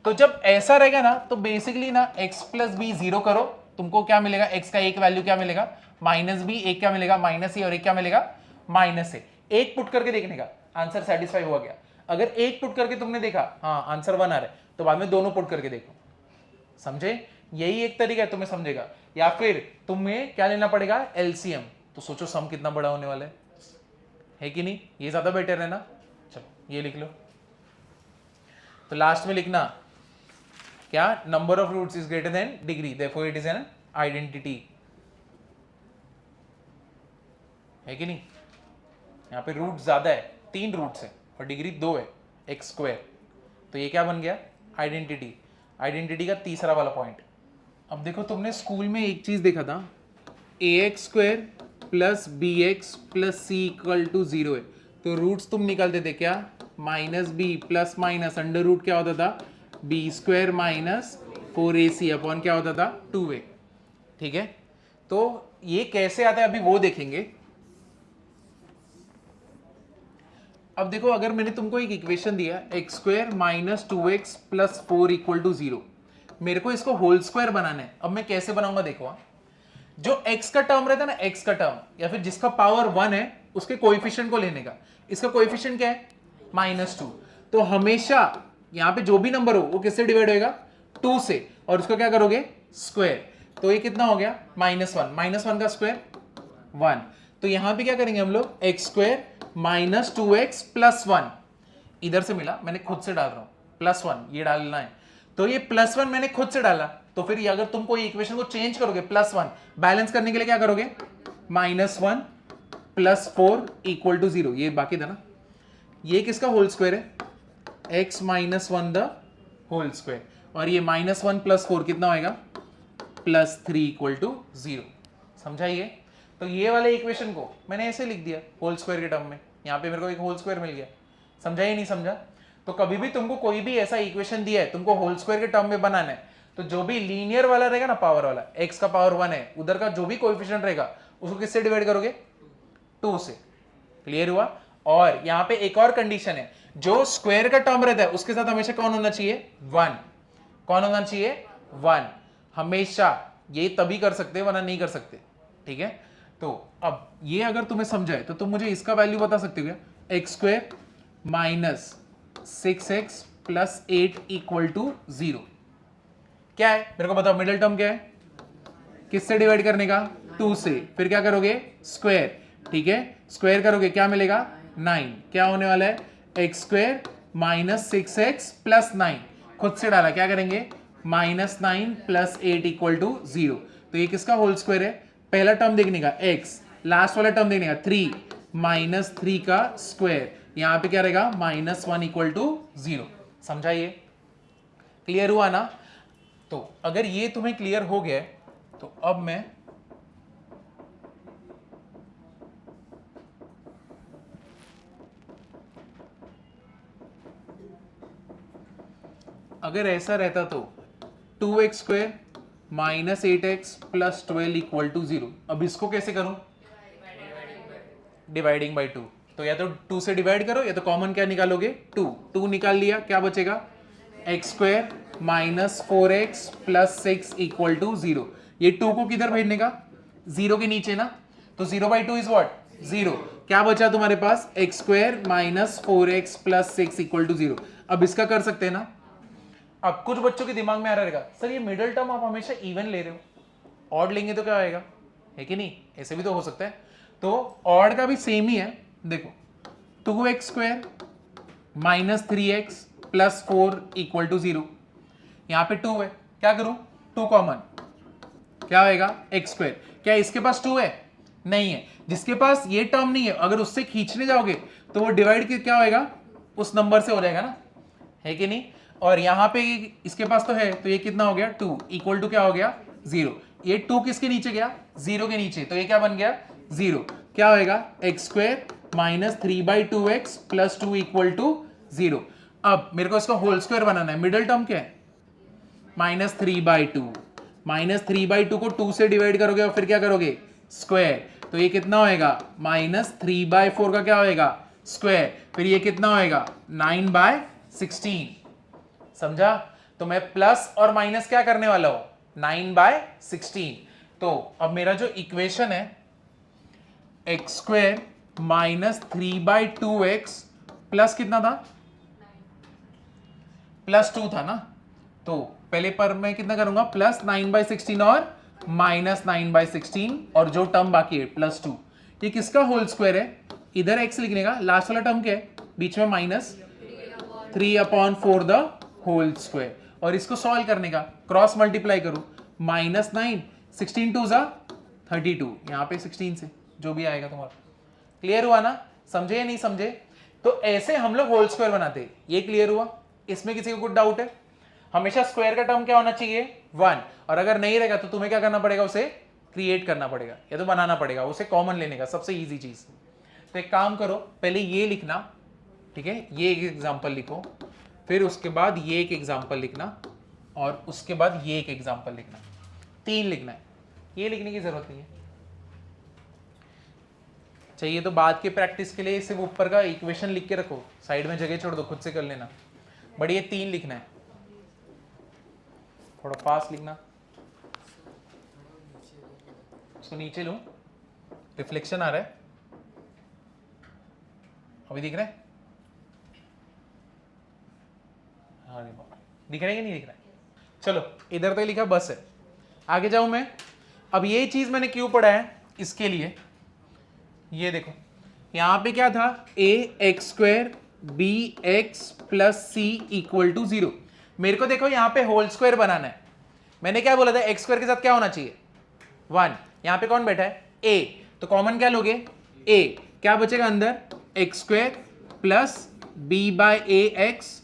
तो जब ऐसा रहेगा ना, तो बेसिकली ना x प्लस बी 0 करो तुमको क्या मिलेगा, x का एक वैल्यू क्या मिलेगा माइनस बी, एक क्या मिलेगा माइनस ए, और एक क्या मिलेगा माइनस ए। एक पुट करके देखने का आंसर सेटिस्फाई हुआ क्या। अगर एक पुट करके तुमने देखा हाँ आंसर 1 आ रहा है, तो बाद में दोनों पुट करके देखो। समझे, यही एक तरीका है, तुम्हें समझेगा। या फिर तुम्हें क्या लेना पड़ेगा एलसीएम, तो सोचो सम कितना बड़ा होने वाला है कि नहीं, ये ज्यादा बेटर है ना। चलो ये लिख लो। तो लास्ट में लिखना क्या, number of roots is greater than degree, therefore it is an identity, है कि नहीं। यहाँ पे रूट ज्यादा है, 3 रूट्स है और डिग्री 2 है, एक्स स्क्वायर, तो ये क्या बन गया आइडेंटिटी। आइडेंटिटी का तीसरा वाला पॉइंट। अब देखो तुमने स्कूल में एक चीज देखा था, a x square plus b x plus c equal to 0 है, तो रूट्स तुम निकालते थे क्या, minus b plus minus under root क्या होता था B square minus 4ac upon क्या होता था 2a। ठीक है, तो ये कैसे आता है अभी वो देखेंगे। अब देखो अगर मैंने तुमको एक इक्वेशन दिया x square minus 2x plus 4 equal to 0, मेरे को इसको होल स्क्वायर बनाना है। अब मैं कैसे बनाऊंगा देखो, जो x का टर्म रहता है ना, x का टर्म या फिर जिसका पावर 1 है उसके कोएफिशिएंट को लेने का। इसका कोएफिशिएंट क्या है -2, तो हमेशा यहां पे जो भी नंबर हो वो किससे डिवाइड होएगा 2 से, और उसको क्या करोगे स्क्वायर, तो ये कितना हो गया -1, -1 का स्क्वायर 1। तो यहां पे क्या करेंगे हम लोग x square minus 2x plus 1, इधर से मिला मैंने खुद से डाल रहा हूं +1, ये डालना है, तो ये +1 मैंने खुद से डाला, तो फिर अगर तुम कोई इक्वेशन को चेंज करोगे +1 बैलेंस करने के लिए क्या करोगे -1 प्लस 4 इक्वल टू 0, ये बाकी था ना। ये किसका होल स्क्वायर है x minus 1 the whole square, और ये -1 प्लस 4 कितना होएगा +3 इक्वल टू 0। समझाइए, तो ये वाले इक्वेशन को मैंने ऐसे लिख दिया होल स्क्वायर के टर्म में, यहाँ पे मेरे को एक होल स्क्वायर मिल गया। समझा ही नहीं समझा। तो कभी भी तुमको कोई भी ऐसा इक्वेशन दिया है तुमको होल स्क्वायर के टर्म में बनाना है, तो जो भी लीनियर वाला रहेगा ना पावर वाला, x का पावर 1 है, उधर का जो भी कोएफिशिएंट रहेगा उसको किससे डिवाइड करोगे 2 से। क्लियर हुआ। और यहाँ पे एक और कंडीशन है, जो स्क्वायर का टर्म रहता है उसके साथ हमेशा कौन होना चाहिए 1। कौन होना चाहिए 1 हमेशा, ये तभी कर सकते वरना नहीं कर सकते। ठीक है, तो अब ये अगर तुम्हें समझाए तो तुम मुझे इसका वैल्यू बता सकते हो क्या, x square minus 6x plus 8 equal to 0 क्या है मेरे को बताओ। मिडिल टर्म क्या है, किससे डिवाइड करने का 2 से, फिर क्या करोगे स्क्वायर। ठीक है, स्क्वायर करोगे क्या मिलेगा 9, क्या होने वाला है x square minus 6x plus 9, खुद से डाला क्या करेंगे -9 प्लस 8 इक्वल टू 0। तो ये किसका होल स्क्वायर है, पहला टर्म देखने का x, लास्ट वाला टर्म देखने का 3 -3 का स्क्वायर, यहां पे क्या रहेगा -1 इक्वल टू 0। समझाइए, क्लियर हुआ ना। तो अगर ये तुम्हें क्लियर हो गया तो अब मैं अगर ऐसा रहता तो 2x square minus 8x plus 12 equal to 0, अब इसको कैसे करूं डिवाइडिंग बाई 2, तो या तो 2 से डिवाइड करो या तो कॉमन क्या निकालोगे 2 निकाल लिया, क्या बचेगा x square minus 4x plus 6 equal to 0। ये 2 को किधर भेजने का 0 के नीचे ना, तो 0/2 इज व्हाट 0, क्या बचा तुम्हारे पास x square minus 4x plus 6 equal to 0। अब इसका कर सकते हैं ना। अब कुछ बच्चों के दिमाग में आ रहेगा सर ये मिडिल टर्म आप हमेशा इवन ले रहे हो, ऑड लेंगे तो क्या आएगा, है कि नहीं, ऐसे भी तो हो सकता है। तो ऑड का भी सेम ही है, देखो 2x square minus 3x plus 4 equal to 0, यहां पे 2 है, क्या करूं 2 कॉमन, क्या होएगा एक्स स्क्वायर। क्या इसके पास 2 है, नहीं है, जिसके पास ये टर्म नहीं है अगर उससे खींचने जाओगे तो वो डिवाइड क्या होएगा उस नंबर से हो जाएगा ना, है कि नहीं। और यहां पे इसके पास तो है, तो ये कितना हो गया 2 इक्वल टू क्या हो गया 0, ये 2 किसके नीचे गया 0 के नीचे, तो ये क्या बन गया 0, क्या होएगा x square minus 3/2x plus 2 equal to 0। अब मेरे को इसका होल स्क्वायर बनाना है, मिडिल टर्म क्या है -3/2, -3/2 को 2 से डिवाइड करोगे और फिर क्या करोगे स्क्वायर, तो ये कितना होएगा -3/4 का क्या होएगा स्क्वायर, फिर ये कितना होएगा 9/16। समझा। तो मैं प्लस और माइनस क्या करने वाला हूं 9/16। तो अब मेरा जो इक्वेशन है x square minus 3/2x plus कितना था, +2 था ना। तो पहले पर मैं कितना करूंगा, +9/16 और -9/16 और जो टर्म बाकी है +2। ये किसका होल स्क्वायर है, इधर x लिखने का, लास्ट वाला टर्म क्या है बीच में -3/4 द होल स्क्वायर। और इसको सॉल्व करने का क्रॉस मल्टीप्लाई करूं, -9 16 2 जा 32, यहां पे 16 से जो भी आएगा तुम्हारा। क्लियर हुआ ना, समझे या नहीं समझे। तो ऐसे हम लोग होल स्क्वायर बनाते हैं, ये क्लियर हुआ। इसमें किसी को कुछ डाउट है, हमेशा स्क्वायर का टर्म क्या होना चाहिए 1, और अगर नहीं रहेगा तो तुम्हें क्या करना पड़ेगा, उसे क्रिएट करना पड़ेगा या तो बनाना पड़ेगा, उसे कॉमन लेने का सबसे इजी चीज। तो एक काम करो, पहले ये लिखना, ठीक है, ये एक एग्जांपल लिखो, फिर उसके बाद ये एक एग्जांपल लिखना, और उसके बाद ये एक एग्जांपल लिखना, 3 लिखना है। ये लिखने की जरूरत नहीं है, चाहिए तो बाद के प्रैक्टिस के लिए सिर्फ ऊपर का इक्वेशन लिख के रखो, साइड में जगह छोड़ दो, खुद से कर लेना। बट ये 3 लिखना है, थोड़ा फास्ट लिखना। इसको नीचे लूं, रिफ्लेक्शन आ रहा है, अभी दिख रहा है, हाँ दिख रहा है कि नहीं दिख रहा है। चलो इधर तो लिखा बस है, आगे जाऊं मैं। अब ये चीज मैंने क्यों पढ़ा है, इसके लिए ये देखो, यहां पे क्या था, ax² bx + c = 0। मेरे को देखो यहां पे होल स्क्वायर बनाना है, मैंने क्या बोला था, x² के साथ क्या होना चाहिए 1। यहां पे कौन बैठा है a, तो कॉमन क्या लोगे a, क्या बचेगा अंदर x² + b/ax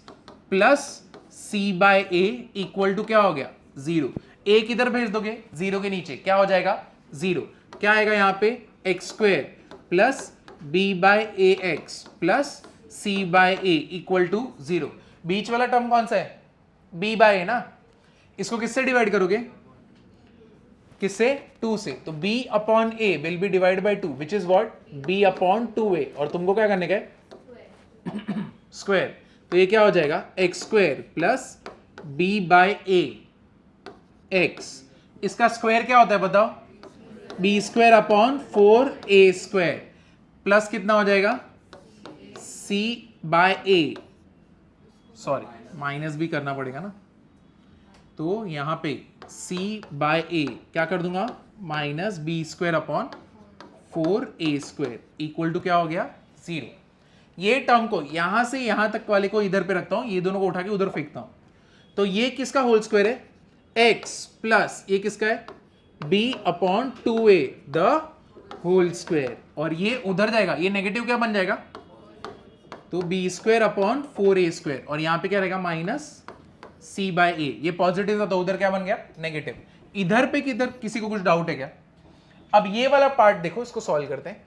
+ c/a = क्या हो गया 0। a किधर भेज दोगे, 0 के नीचे, क्या हो जाएगा 0। क्या आएगा यहां पे x² + b/ax + c/a = 0। बीच वाला टर्म कौन सा है b/a ना, इसको किससे डिवाइड करोगे, किससे 2 से, तो b/a will be divide by 2 which is what b/2a, और तुमको क्या करने का है स्क्वायर। तो ये क्या हो जाएगा x² + b/a x, इसका स्क्वायर क्या होता है बताओ, b² / 4a² प्लस कितना हो जाएगा c/a, सॉरी माइनस भी करना पड़ेगा ना, तो यहां पे c/a क्या कर दूंगा -b² / 4a² = क्या हो गया 0। ये टर्म को यहां से यहां तक वाले को इधर पे रखता हूं, ये दोनों को उठा के उधर फेंकता हूं। तो ये किसका होल स्क्वायर है x प्लस ये किसका है b/2a द होल स्क्वायर, और ये उधर जाएगा, ये नेगेटिव क्या बन जाएगा, तो b² / 4a², और यहां पे क्या रहेगा -c/a। ये पॉजिटिव था तो उधर क्या बन गया नेगेटिव। इधर पे किधर किसी को कुछ डाउट है क्या। अब ये वाला पार्ट देखो, इसको सॉल्व करते हैं,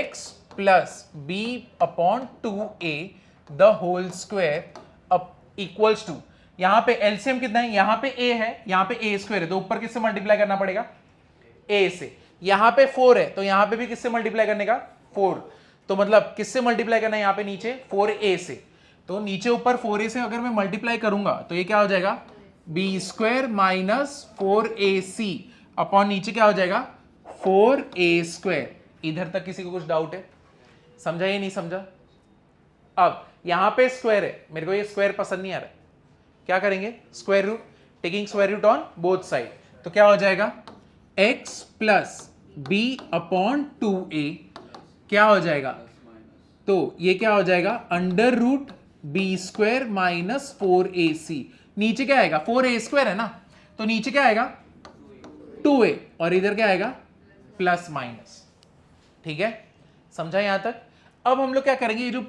x + b/2a the whole square equals to, यहां पे एलसीएम कितना है, यहां पे a है, यहां पे a² है, तो ऊपर किससे मल्टीप्लाई करना पड़ेगा a से। यहां पे 4 है तो यहां पे भी किससे मल्टीप्लाई करने का 4, तो मतलब किससे मल्टीप्लाई करना है यहां पे नीचे 4a से, तो नीचे ऊपर 4a से अगर मैं मल्टीप्लाई करूंगा तो ये क्या हो जाएगा b² - 4ac अपॉन नीचे क्या हो जाएगा 4a²। इधर तक किसी को कुछ डाउट है, समझा या नहीं समझा। अब यहां पे स्क्वायर है, मेरे को ये स्क्वायर पसंद नहीं आ रहा है, क्या करेंगे square root, taking square root on both side, तो क्या हो जाएगा x + b/2a क्या हो जाएगा, तो ये क्या हो जाएगा √b² - 4ac, नीचे क्या आएगा 4a² है ना, तो नीचे क्या आएगा 2a, और इधर क्या आएगा प्लस माइनस। ठीक है, समझा यहां तक। अब हम लोग क्या करेंगे, ये जो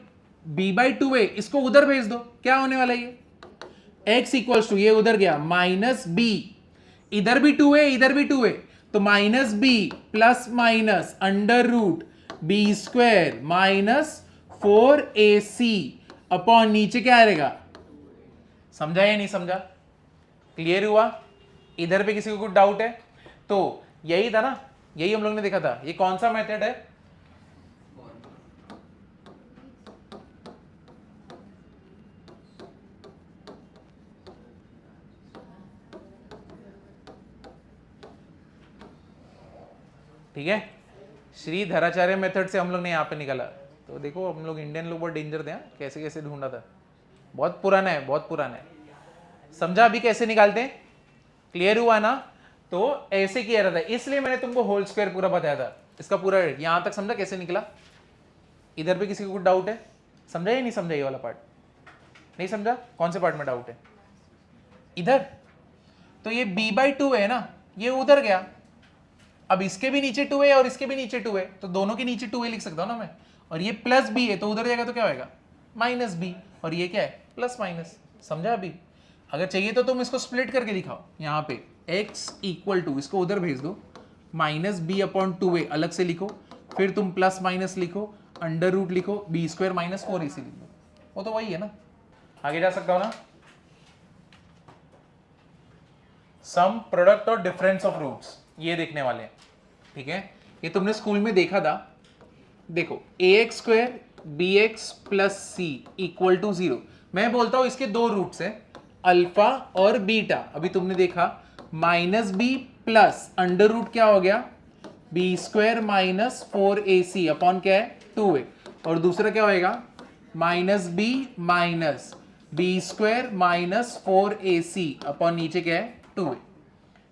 b/2a इसको उधर भेज दो, क्या होने वाला है ये x = ये उधर गया -b, इधर भी 2a इधर भी 2a, तो -b plus minus √b² - 4ac upon नीचे क्या आएगा, समझा या नहीं समझा, क्लियर हुआ। इधर पे किसी को कुछ डाउट है, तो यही था ना, यही हम लोग ने देखा था। ये कौन सा मेथड है, ठीक है। श्री धराचार्य मेथड से हम लोग ने यहाँ पे निकाला, तो देखो हम लोग इंडियन लोग बहुत डेंजर थे, कैसे कैसे ढूंढा था, बहुत पुराना है, बहुत पुराना है। समझा अभी कैसे निकालते हैं? क्लियर हुआ ना? तो ऐसे किया रहता है, इसलिए मैंने तुमको होल स्क्वायर पूरा बताया था, इसका पूरा यहां तक समझा कैसे निकला? इधर पे किसी को कुछ डाउट है? समझा या नहीं समझा? ये वाला पार्ट नहीं समझा? कौन से पार्ट में डाउट है? इधर तो ये b/2 है ना, ये उधर गया, अब इसके भी नीचे 2 है और इसके भी नीचे 2 है, तो दोनों के नीचे 2 लिख सकता हूं ना मैं, और ये प्लस b है तो उधर जाएगा तो क्या होगा? माइनस b, और ये क्या है? Plus minus. समझा? अभी अगर चाहिए तो तुम इसको स्प्लिट करके दिखाओ, यहाँ पे x इक्वल टू, इसको उधर भेज दो, माइनस b/2a अलग से लिखो, फिर तुम प्लस माइनस लिखो, अंडर रूट लिखो, b² - 4ac लिख दो, वो तो वही है ना। आगे जा सकता हो ना? सम, प्रोडक्ट और डिफरेंस ऑफ रूट्स ये देखने वाले हैं, ठीक है। ये तुमने स्कूल में देखा था, देखो ax² bx + c = 0। मैं बोलता हूं इसके दो रूट्स हैं, अल्फा और बीटा। अभी तुमने देखा -b प्लस अंडर रूट क्या हो गया? b² - 4ac अपॉन क्या है? 2a, और दूसरा क्या होएगा? -b minus b² - 4ac upon नीचे क्या है? 2a।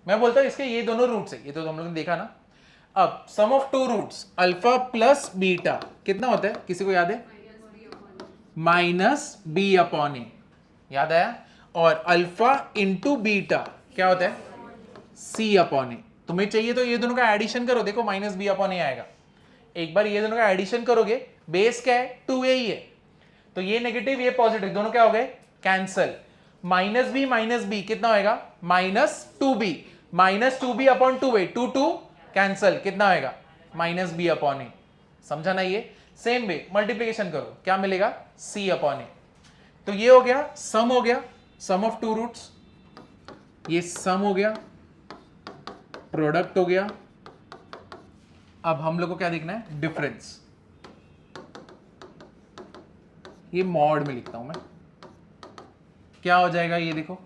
मैं बोलता हूं इसके ये दोनों रूट्स है, ये तो हम लोग ने देखा ना। अब sum of two roots alpha plus beta कितना होता है? किसी को याद है? -b/a, याद आया? और अल्फा इंटू बीटा क्या होता है? c/a। तुम्हें चाहिए तो ये दोनों का एडिशन करो, देखो -b/a आएगा। एक बार ये दोनों का एडिशन करोगे, बेस क्या है? 2a ही है, तो ये नेगेटिव ये पॉजिटिव दोनों क्या हो गए? कैंसल। -b कितना होएगा? -2b, -2b/2a, 2 कैंसल, कितना होएगा? -b/a। समझा ना? ये सेम वे मल्टीप्लीकेशन करो, क्या मिलेगा? c/a। तो ये हो गया सम, हो गया सम ऑफ टू रूट्स, ये सम हो गया, प्रोडक्ट हो गया। अब हम लोग को क्या देखना है? डिफरेंस। ये मॉड में लिखता हूं मैं, क्या हो जाएगा? ये देखो,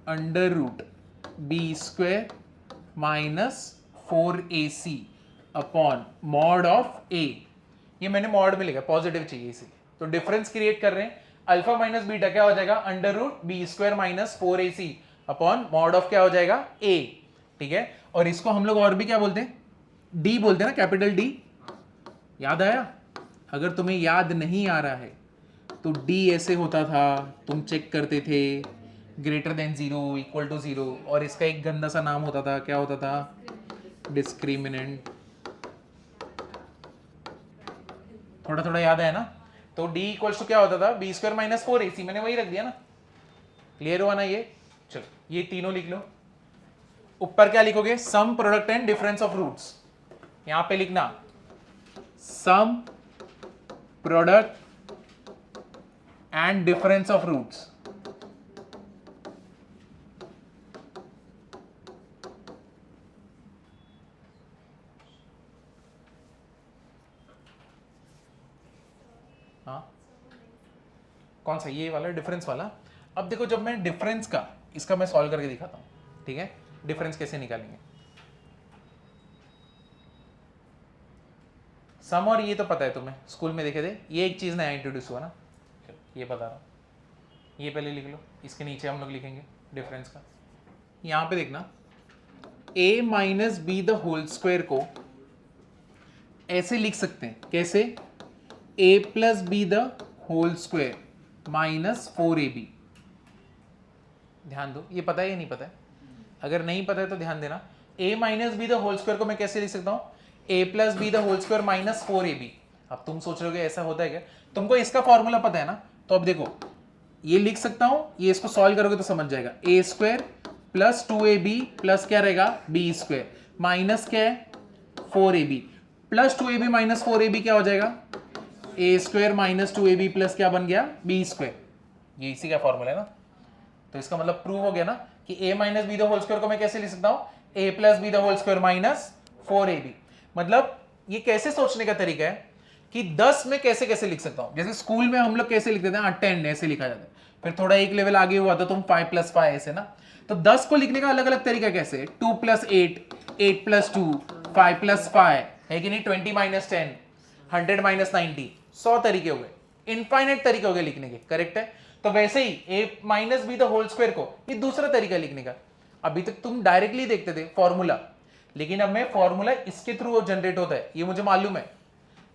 under root b² - 4ac upon mod of a। ये मैंने मॉड में लिखा, पॉजिटिव चाहिए इसीलिए। तो डिफरेंस क्रिएट कर रहे हैं, अल्फा माइनस बीटा क्या हो जाएगा? Under root b² - 4ac upon mod of क्या हो जाएगा? a, ठीक है। और इसको हम लोग और भी क्या बोलते हैं? d बोलते हैं ना, कैपिटल D। याद आया? अगर तुम्हें याद नहीं आ रहा है तो d ऐसे होता था, तुम चेक करते थे >0 = 0, और इसका एक गंदा सा नाम होता था, क्या होता था? डिस्क्रिमिनेंट। थोड़ा थोड़ा याद है ना? तो d = क्या होता था? b² - 4ac, मैंने वही रख दिया ना। क्लियर हुआ ना ये? चलो ये तीनों लिख लो। ऊपर क्या लिखोगे? Sum, product and difference of roots. यहां पे लिखना sum, product and difference of roots. हाँ, कौन सा? ये वाला डिफरेंस वाला। अब देखो, जब मैं डिफरेंस का इसका मैं सॉल्व करके दिखाता हूं, ठीक है? डिफरेंस कैसे निकालेंगे? सम और ये तो पता है तुम्हें, स्कूल में देखे थे। ये एक चीज नया इंट्रोड्यूस हुआ ना, ये बता रहा हूं। ये पहले लिख लो, इसके नीचे हम लोग लिखेंगे डिफरेंस का। यहां पे देखना, a - b² को ऐसे लिख सकते हैं, कैसे? a + b² - 4ab। ध्यान दो, ये पता है या नहीं पता है? अगर नहीं पता है तो ध्यान देना। a - b² को मैं कैसे लिख सकता हूं? a + b² - 4ab। अब तुम सोच रहे हो ऐसा होता है क्या? तुमको इसका फॉर्मूला पता है ना? तो अब देखो, ये लिख सकता हूं, ये इसको सॉल्व करोगे तो समझ जाएगा। a² + 2ab प्लस क्या रहेगा? b² माइनस क्या है? 4ab प्लस 2ab - 4ab क्या हो जाएगा? a² - 2ab प्लस क्या बन गया? b²। ये इसी का फॉर्मूला है ना। तो इसका मतलब प्रूव हो गया ना कि a - b² को मैं कैसे लिख सकता हूं? a + b² - 4ab। मतलब ये कैसे सोचने का तरीका है कि 10 में कैसे कैसे लिख सकता हूं। जैसे स्कूल में हम लोग कैसे लिखते थे? 10 ऐसे लिखा जाता है, फिर थोड़ा एक लेवल आगे हुआ तो तुम 5 + 5 ऐसे ना। तो 10 को लिखने का अलग अलग तरीका कैसे? 2 + 8, 8 + 2, 5 + 5, है कि नहीं? 20 माइनस 10, 100 माइनस 90, 100 तरीके हो गए, इनफाइनाइट तरीके हो गए लिखने के, करेक्ट है? तो वैसे ही a minus b the whole square को, ये दूसरा तरीका लिखने का। अभी तक तुम डायरेक्टली देखते थे फॉर्मूला, लेकिन अब मैं फॉर्मूला इसके थ्रू जनरेट होता है, ये मुझे मालूम है,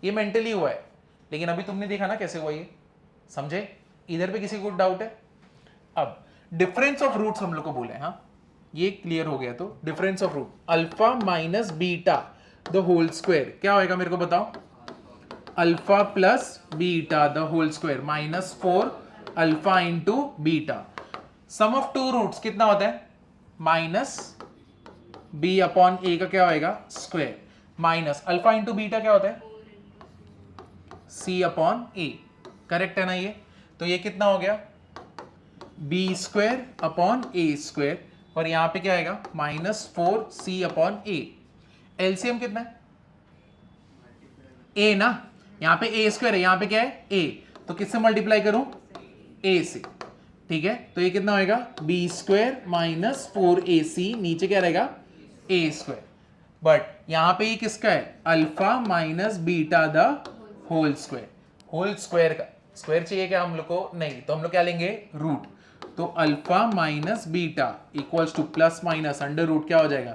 ये मेंटली हुआ है, लेकिन अभी तुमने देखा ना कैसे हुआ ये, समझे? इधर पे किसी को डाउट है? अब डिफरेंस ऑफ रूट्स हम लोग को बोले, हाँ ये क्लियर हो गया। तो difference of root alpha minus beta the whole square क्या होएगा मेरे को बताओ? Alpha plus beta the whole square minus 4 alpha into beta. Sum of two roots कितना होता है? माइनस बी अपॉन ए का क्या होएगा? Square, minus alpha into beta क्या होता है? सी अपॉन ए, करेक्ट है ना ये? तो ये कितना हो गया? बी स्क्वायर अपॉन ए स्क्वायर, और यहां पे क्या आएगा? माइनस 4 सी अपॉन ए। एलसीएम कितना है? ए ना, यहां पे ए स्क्वायर है, यहां पे क्या है? ए, तो किससे मल्टीप्लाई करूं? ए से, ठीक है? तो ये कितना होएगा? बी स्क्वायर माइनस 4ac, नीचे क्या रहेगा? A square. बट यहां पे ये किसका है? Alpha minus beta the whole square. Whole square का स्क्वायर चाहिए क्या हम लोग को? नहीं, तो हम लोग क्या लेंगे? रूट। तो alpha minus beta equals to plus minus under root क्या हो जाएगा?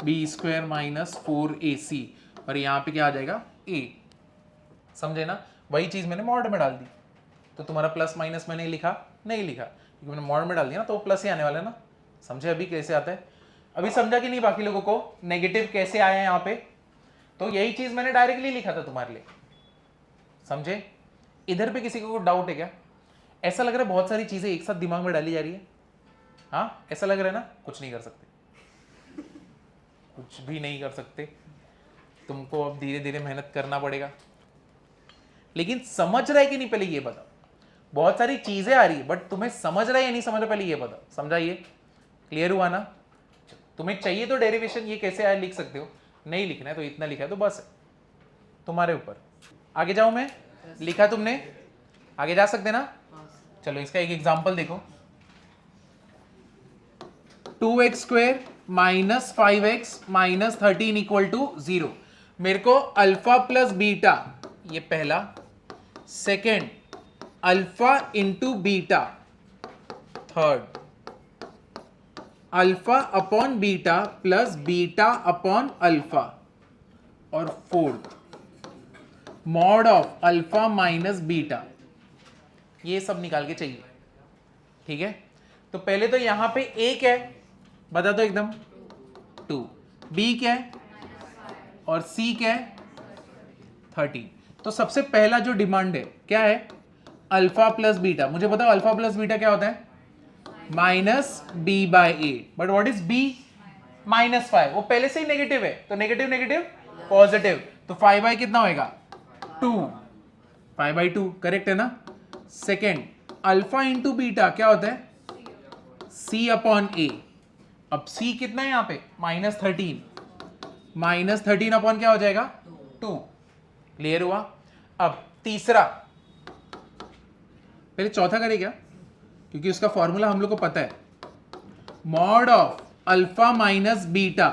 बी स्क्वायर माइनस 4ac, और यहां पे क्या आ जाएगा? ए। समझे ना? वही चीज मैंने मॉड में डाल दी, तो तुम्हारा प्लस माइनस मैंने लिखा नहीं लिखा, क्योंकि मैंने मॉड में डाल दिया ना, तो प्लस ही आने वाला है ना। समझे अभी कैसे आता है? अभी समझा कि नहीं बाकी लोगों को नेगेटिव कैसे आया यहाँ पे? तो यही चीज मैंने डायरेक्टली लिखा था तुम्हारे लिए, समझे? इधर पे किसी को डाउट है क्या? ऐसा लग रहा है बहुत सारी चीजें एक साथ दिमाग में डाली जा रही है, हाँ ऐसा लग रहा है ना? कुछ नहीं कर सकते, कुछ भी नहीं कर सकते, तुमको अब धीरे धीरे मेहनत करना पड़ेगा। लेकिन समझ रहा है कि नहीं पहले ये बताओ? बहुत सारी चीजें आ रही है, बट तुम्हें समझ रहा है या नहीं समझ रहा पहले ये बताओ। समझा? ये क्लियर हुआ ना? तुम्हें चाहिए तो डेरिवेशन ये कैसे आया लिख सकते हो, नहीं लिखना है तो इतना लिखा है तो बस है, तुम्हारे ऊपर। आगे जाऊं मैं? लिखा तुमने? आगे जा सकते ना? चलो इसका एक एग्जांपल देखो। 2x square minus 5x minus 13 equal to 0। मेरे को अल्फा प्लस बीटा, ये पहला, second alpha into beta, third alpha upon beta plus beta upon alpha, और fourth mod of alpha minus beta. ये सब निकाल के चाहिए, ठीक है? तो पहले तो यहां पे a क्या है बता दो एकदम? 2, b क्या है और c क्या है? 13। तो सबसे पहला जो डिमांड है क्या है? Alpha plus beta. मुझे बताओ अल्फा प्लस बीटा क्या होता है? Minus B by A. But what is b? Minus 5। वो पहले से ही नेगेटिव है, तो नेगेटिव नेगेटिव पॉजिटिव, तो 5 बाय कितना होएगा? 2, 5/2, करेक्ट है ना? सेकेंड अल्फा इंटू बीटा क्या होता है? c अपॉन ए। अब c कितना है यहाँ पे? माइनस 13, माइनस 13 अपॉन क्या हो जाएगा? 2। क्लियर हुआ? अब तीसरा, पहले चौथा करें क्या, क्योंकि उसका फॉर्मूला हम लोग को पता है। Mod of alpha minus beta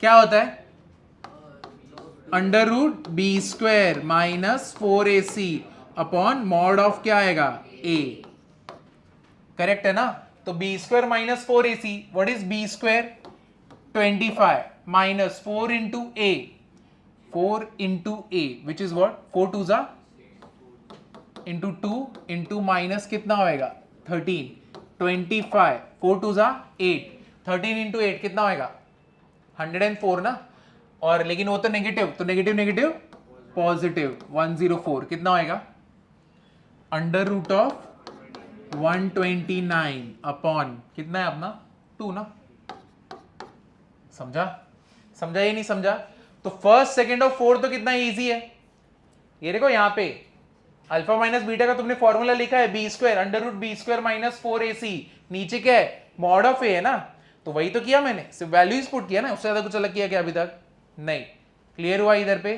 क्या होता है? Under root B square minus 4ac upon mod of क्या आएगा? a। करेक्ट है ना? तो B square minus 4ac, what is B square? 25 minus 4 into a, 4 into a which is what? 4 2 जा इंटू 2 इंटू माइनस कितना होएगा? 13, 25, 4 2 जा 8, 13 इंटू 8 कितना होएगा? 104 ना? और लेकिन वो तो नेगेटिव, तो नेगेटिव नेगेटिव पॉजिटिव, 104 कितना होएगा? अंडर रूट ऑफ 129 अपॉन कितना है अपना? 2 ना? समझा? समझा या नहीं समझा? तो फर्स्ट सेकेंड और फोर्थ तो कितना इजी है। ये देखो यहां पे अल्फा माइनस बीटा का तुमने फॉर्मूला लिखा है B square under root B square minus 4ac, नीचे क्या है? मॉड ऑफ ए है ना? तो वही तो किया मैंने, सिर्फ वैल्यूज पुट किया ना, उससे ज्यादा कुछ अलग किया क्या अभी तक? नहीं। क्लियर हुआ इधर पे?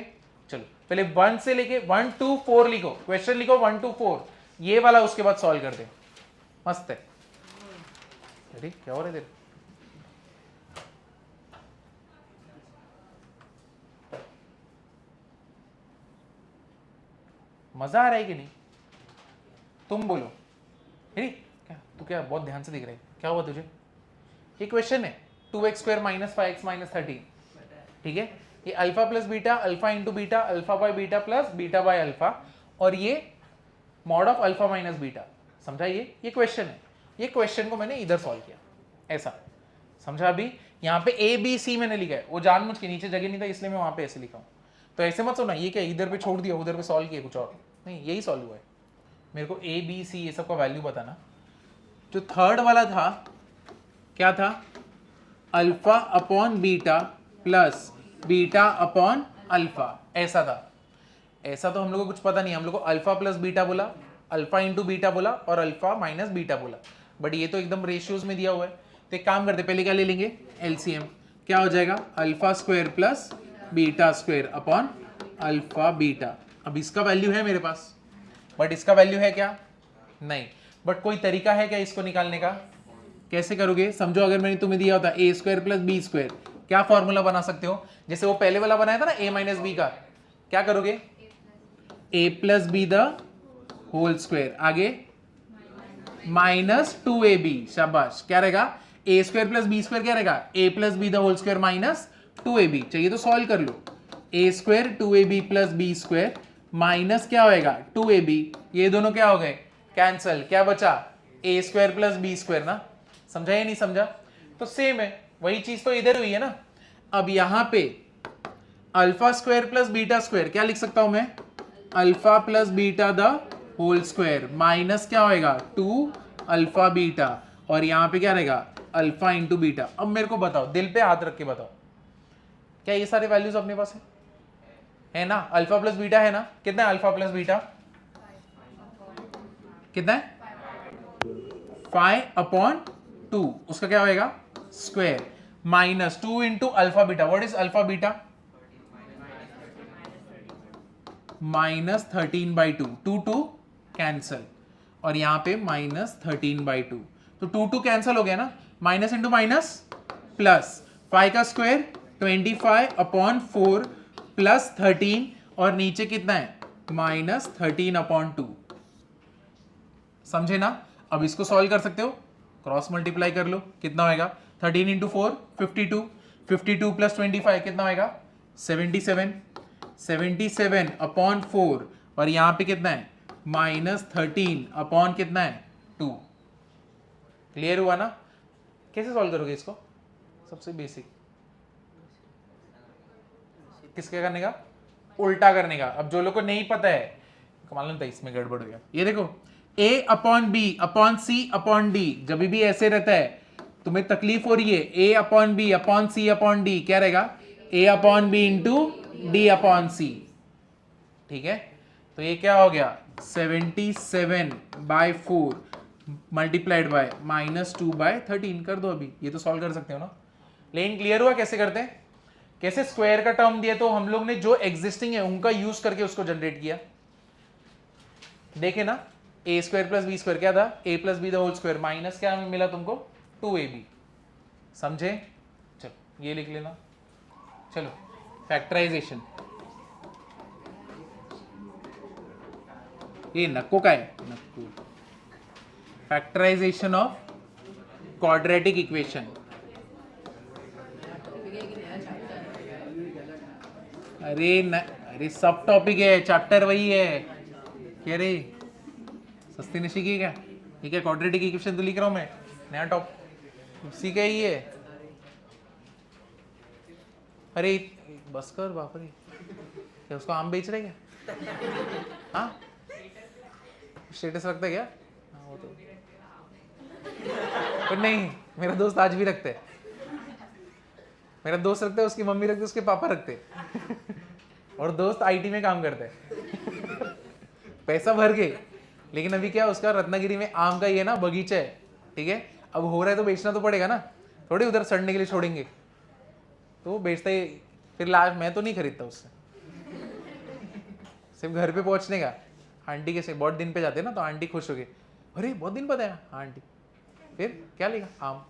चलो पहले 1 से लेके 1 to 4 लिखो, क्वेश्चन लिखो 1 to 4, ये वाला उसके बाद सॉल्व कर दे। मस्त है। अरे क्या हो रहा है इधर? मजा आ रहा है कि नहीं? तुम बोलो। अरे क्या तू क्या बहुत ध्यान से देख रहा है, क्या हुआ तुझे? ये क्वेश्चन है 2x square minus 5x minus 13, ठीक है? ये alpha plus beta, alpha into beta, alpha by beta plus beta by alpha, और ये mod of alpha minus beta. समझा? ये क्वेश्चन है। ये क्वेश्चन को मैंने इधर सॉल्व किया ऐसा, समझा? अभी यहाँ पे ए बी सी मैंने लिखा है, वो जानबूझ के, नीचे जगह नहीं था इसलिए मैं वहां पे ऐसे लिखा हूँ। तो ऐसे मत सुना ये क्या इधर पे छोड़ दिया उधर पे सॉल्व किया, कुछ और नहीं, यही सॉल्व हुआ है। मेरे को ए बी सी ये सब का वैल्यू बताना। जो थर्ड वाला था क्या था? Alpha upon beta plus beta upon alpha, ऐसा था। ऐसा तो हम लोग को कुछ पता नहीं, हम लोग को अल्फा प्लस बीटा बोला, अल्फा इंटू बीटा बोला और अल्फा माइनस बीटा बोला, बट ये तो एकदम रेशियोज में दिया हुआ है। तो एक काम करते, पहले क्या ले लेंगे? एलसीएम। क्या हो जाएगा? Alpha square plus beta square upon alpha beta. अब इसका वैल्यू है मेरे पास, बट इसका वैल्यू है क्या? नहीं। बट कोई तरीका है क्या इसको निकालने का? कैसे करोगे? समझो अगर मैंने तुम्हें दिया होता ए स्क्वायर प्लस बी स्क्वायर, क्या फॉर्मूला बना सकते हो? जैसे वो पहले वाला बनाया था ना ए माइनस बी का, क्या करोगे? A plus b the whole square, आगे माइनस 2ab, शाबाश। क्या रहेगा? A square plus b square क्या रहेगा? A plus b the whole square minus 2ab। चाहिए तो सॉल्व कर लो। A square 2ab plus b square minus क्या होएगा? 2ab। ये दोनों क्या हो गए? कैंसल। क्या बचा? ए स्क्वायर प्लस बी स्क्वायर ना। समझा या नहीं समझा? तो सेम है, वही चीज तो इधर हुई है ना। अब यहां पे alpha square plus beta square क्या लिख सकता हूं मैं? Alpha plus beta the whole square minus क्या होएगा? 2 अल्फा बीटा, और यहां पे क्या रहेगा? Alpha into beta. अब मेरे को बताओ, दिल पे हाथ रख के बताओ, क्या ये सारे वैल्यूज अपने पास है ना? अल्फा प्लस बीटा है ना? कितना है अल्फा प्लस बीटा? कितना है? 5/2, उसका क्या होएगा? Square minus 2 into alpha beta. What is alpha beta? Minus 13/2, 2 cancel, और यहां पे माइनस 13/2, तो 2 कैंसल हो गया ना। माइनस इंटू माइनस प्लस, 5 का स्क्वायर 25/4 प्लस 13, और नीचे कितना है? माइनस 13/2। समझे ना? अब इसको सॉल्व कर सकते हो, क्रॉस मल्टीप्लाई कर लो, कितना होएगा? 13 इंटू 4 52, 52 प्लस 25 कितना होएगा? 77, 77/4, और यहां पे कितना है? माइनस 13 अपॉन कितना है? 2। क्लियर हुआ ना? कैसे सॉल्व करोगे इसको? सबसे बेसिक किसके करने का? उल्टा करने का। अब जो लोग को नहीं पता है, मालूम था इसमें गड़बड़ हो गया। ये देखो, a upon B upon C upon D, जब भी ऐसे रहता है तुम्हें तकलीफ हो रही है, a upon B upon C upon d क्या रहेगा? a upon b into d upon c, ठीक है? तो ये क्या हो गया? 77/4 मल्टीप्लाइड बाय -2/13 कर दो। अभी ये तो सॉल्व कर सकते हो ना। लेकिन क्लियर हुआ कैसे करते हैं? कैसे स्क्वायर का टर्म दिया तो हम लोग ने जो एग्जिस्टिंग है उनका यूज करके उसको जनरेट किया। देखे ना, a square plus b square क्या था? A plus b the whole square minus क्या मिला तुमको? 2ab। समझे? चलो ये लिख लेना। चलो फैक्टराइजेशन, ये नक्को का है, नक्को। Factorization of quadratic equation. अरे सब टॉपिक है, चैप्टर वही है। क्या रे सस्ती नशी की क्या? ठीक है, क्वाड्रेटिक इक्वेशन तो लिख रहा हूं मैं, नया टॉप उसी का ही है। अरे बस कर बाप रे, क्या उसको आम बेच रहे क्या? हाँ स्टेटस रखता है क्या? हाँ वो तो, पर नहीं, मेरा दोस्त आज भी रखते है। मेरा दोस्त रखता है, उसकी मम्मी रखती है, उसके पापा रखते हैं। और दोस्त आईटी में काम करते हैं। पैसा भर के, लेकिन अभी क्या उसका रत्नागिरी में आम का ही है ना बगीचा है, ठीक है? अब हो रहा है तो बेचना तो पड़ेगा ना, थोड़ी उधर सड़ने के लिए छोड़ेंगे। तो वो बेचता ही, फिर लास्ट मैं तो नहीं खरीदता उससे, सिर्फ घर पे पहुंचने का। आंटी के से बहुत दिन पे जाते हैं ना, तो आंटी खुश हो गई, अरे बहुत दिन बाद आया। हाँ आंटी, फिर क्या लेगा? आम।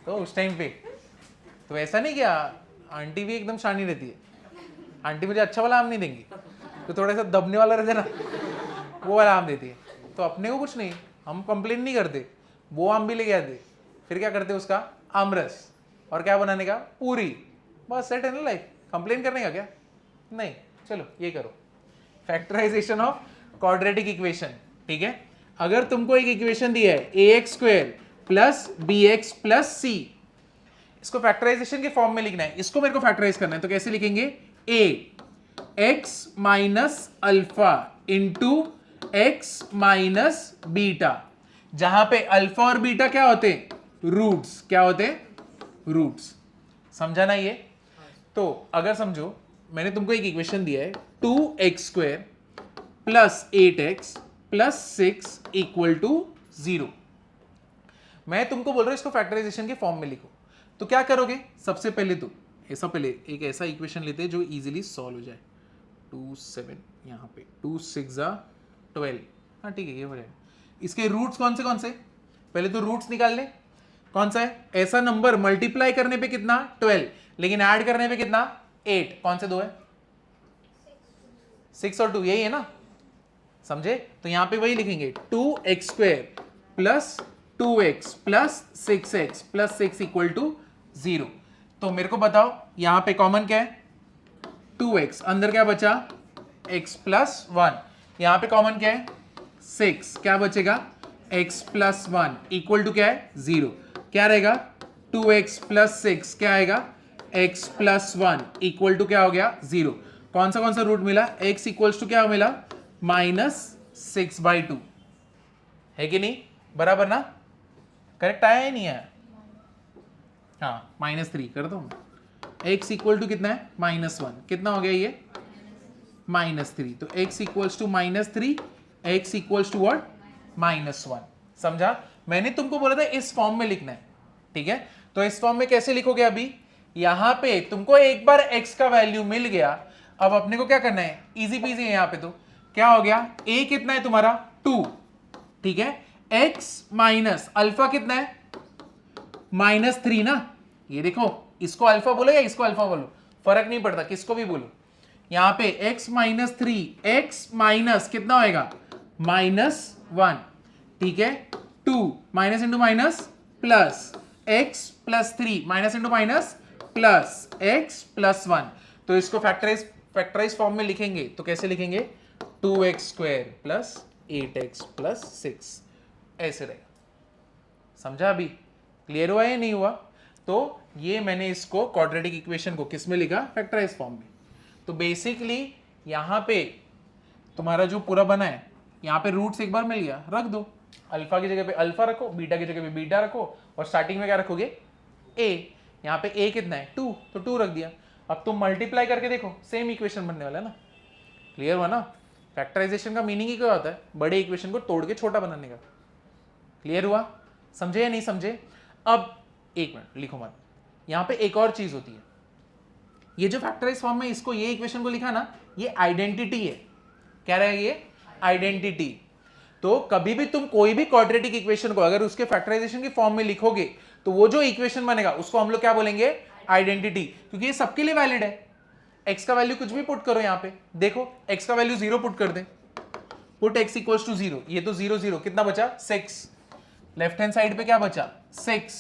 तो उस टाइम पे तो ऐसा नहीं क्या, आंटी भी एकदम शानी रहती है। आंटी मुझे अच्छा वाला आम नहीं देंगी, तो थोड़ा सा दबने वाला रहता है ना, वो वाला आम देती है। तो अपने को कुछ नहीं, हम कंप्लेन नहीं करते, वो आम भी लेके आते, फिर क्या करते उसका आमरस और क्या बनाने का पूरी, बस सेट है ना लाइफ। कंप्लेन करने का क्या नहीं। चलो ये करो, फैक्टराइजेशन ऑफ क्वाड्रेटिक इक्वेशन। ठीक है, अगर तुमको एक इक्वेशन दिया है ax² plus bx plus c, इसको फैक्टराइजेशन के फॉर्म में लिखना है, इसको मेरे को फैक्टराइज करना है, तो कैसे लिखेंगे ax minus alpha into x minus beta, जहां पे अल्फा और बीटा क्या होते हैं रूट्स, क्या होते हैं रूट्स। समझा ना ये? तो अगर समझो मैंने तुमको एक इक्वेशन दिया है 2x² plus 8x plus 6 equal to 0, मैं तुमको बोल रहा हूं इसको फैक्टराइजेशन के फॉर्म में लिखो। तो क्या करोगे, सबसे पहले तो ऐसा, पहले एक ऐसा इक्वेशन लेते हैं जो इजीली सॉल्व हो जाए। 2 7 यहाँ पे 2 6 12, हाँ ठीक है ये हो जाएगा। इसके रूट्स कौन से, पहले तो रूट्स निकाल ले। कौन सा है ऐसा नंबर मल्टीप्लाई करने पे कितना 12, लेकिन ऐड करने पे कितना 8, कौन से दो है 6 और 2, यही है ना, समझे? तो यहां पे वही लिखेंगे 2x² plus 2x plus 6x plus 6 equal to 0। तो मेरे को बताओ यहां पे कॉमन क्या है 2x, अंदर क्या बचा x प्लस 1, यहां पे कॉमन क्या है 6, क्या बचेगा x प्लस 1 इक्वल टू क्या है 0, क्या रहेगा 2x प्लस 6, क्या आएगा x प्लस 1 इक्वल टू क्या हो गया 0। कौन सा रूट मिला, x इक्वल्स टू क्या मिला -6/2, है कि नहीं, बराबर ना, करेक्ट आया ही नहीं है, हाँ -3 कर दो, x इक्वल टू कितना है -1, कितना हो गया ये -3, तो x equals to -3, x equals to what -1। समझा? मैंने तुमको बोला था इस फॉर्म में लिखना है, ठीक है? तो इस फॉर्म में कैसे लिखोगे, अभी यहां पे तुमको एक बार x का वैल्यू मिल गया, अब अपने को क्या करना है, इजी पीजी है। यहां पे तो क्या हो गया, a कितना है तुम्हारा 2, ठीक है, x माइनस अल्फा कितना है -3 ना, ये देखो इसको अल्फा बोलो या इसको अल्फा बोलो, फर्क नहीं पड़ता, किसको भी बोलो। यहां पे x -3, x माइनस कितना होएगा -1, ठीक है, 2 minus into minus plus x plus 3 minus into minus plus x plus 1। तो इसको फैक्टराइज फॉर्म में लिखेंगे तो कैसे लिखेंगे 2x² प्लस 8x प्लस 6, ऐसे रहेगा। समझा? अभी क्लियर हुआ या नहीं हुआ? तो ये मैंने इसको क्वाड्रेटिक इक्वेशन को किस में लिखा, फैक्टराइज फॉर्म में। तो बेसिकली यहां पे तुम्हारा जो पूरा बना है, यहां पे रूट्स एक बार मिल गया, रख दो, अल्फा की जगह पे अल्फा रखो, बीटा की जगह पे बीटा रखो, और स्टार्टिंग में क्या रखोगे a, यहाँ पे a कितना है 2, तो 2 रख दिया। अब तुम मल्टीप्लाई करके देखो, सेम इक्वेशन बनने वाला है ना, क्लियर हुआ ना? फैक्टराइजेशन का मीनिंग ही क्या होता है, बड़े इक्वेशन को तोड़ के छोटा बनाने का। क्लियर हुआ? समझे या नहीं समझे? अब एक मिनट लिखो मत, यहां पे एक और चीज होती है, ये जो फैक्टराइज फॉर्म में इसको ये इक्वेशन को लिखा ना, ये आइडेंटिटी है। क्या रहेगा ये आइडेंटिटी। तो कभी भी तुम कोई भी क्वाड्रेटिक इक्वेशन को अगर उसके फैक्टराइजेशन की फॉर्म में लिखोगे तो वो जो इक्वेशन बनेगा उसको हम लोग क्या बोलेंगे आइडेंटिटी, क्योंकि ये सबके लिए वैलिड है। x का वैल्यू कुछ भी पुट करो, यहां पे देखो x का वैल्यू 0 पुट कर दे, पुट x इक्वल्स टू 0, ये तो 0 0, कितना बचा 6, लेफ्ट हैंड साइड पे क्या बचा 6,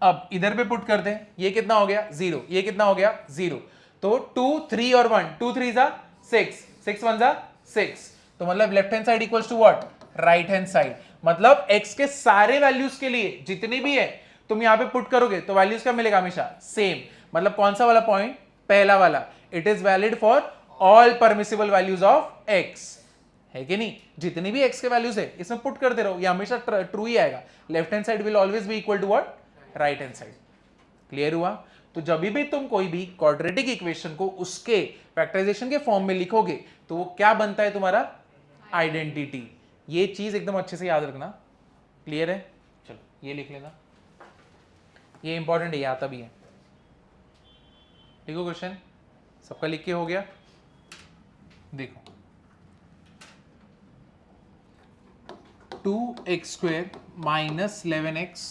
अब इधर पे पुट कर दे, ये कितना हो गया 0, ये कितना हो गया 0, तो 2 3 और 1, 2 3 जा 6, 6 1 जा 6, तो मतलब left hand side equals to what right hand side. मतलब x के सारे वैल्यूज के लिए जितनी भी है तुम यहां पे पुट करोगे तो वैल्यूज क्या मिलेगा हमेशा सेम। मतलब कौन सा वाला पॉइंट, पहला वाला, it is valid for all permissible values of x, है कि नहीं? जितनी भी x के वैल्यूज है इसमें पुट करते रहो, ये हमेशा ट्रू ही आएगा। Left hand side will always be equal to what right hand side. Clear हुआ? तो जब भी तुम कोई भी क्वाड्रेटिक इक्वेशन को उसके फैक्टराइजेशन के फॉर्म में लिखोगे तो वो क्या बनता है तुम्हारा आइडेंटिटी। ये चीज एकदम अच्छे से याद रखना। क्लियर है? चलो ये लिख लेना, ये इंपॉर्टेंट है, ये आता भी है। देखो क्वेश्चन सबका लिख के हो गया, देखो 2x² minus 11x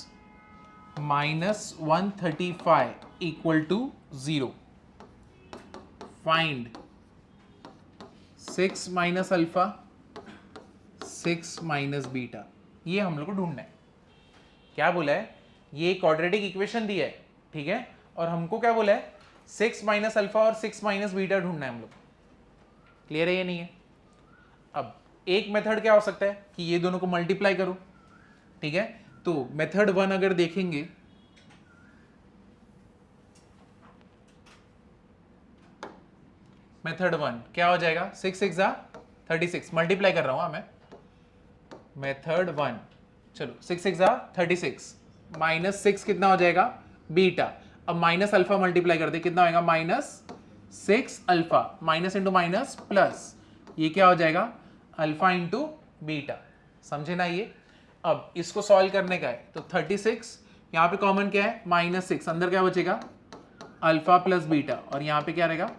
minus 135 equal to 0, find 6 minus alpha 6 minus beta, ये हम लोग को ढूंढना है। क्या बोला है, ये क्वाड्रेटिक इक्वेशन दी है, ठीक है, और हमको क्या बोला है 6 माइनस अल्फा और 6 माइनस बीटा ढूंढना है हम लोग। क्लियर है ये नहीं है? अब एक मेथड क्या हो सकता है कि ये दोनों को मल्टीप्लाई करो, ठीक है, तो मेथड 1 अगर देखेंगे मेथड 1 क्या हो जाएगा 6 6 36, मल्टीप्लाई कर रहा हूं मैं। मेथड 1 चलो 6 6 36 माइनस 6 कितना हो जाएगा बीटा। अब माइनस अल्फा मल्टीप्लाई कर दे, कितना होगा minus 6 alpha, minus into minus plus, ये क्या हो जाएगा अल्फा इंटू बीटा। समझे ना ये? अब इसको सॉल्व करने का है तो 36 यहां पे कॉमन क्या है माइनस 6, अंदर क्या बचेगा अल्फा प्लस बीटा, और यहां पे क्या रहेगा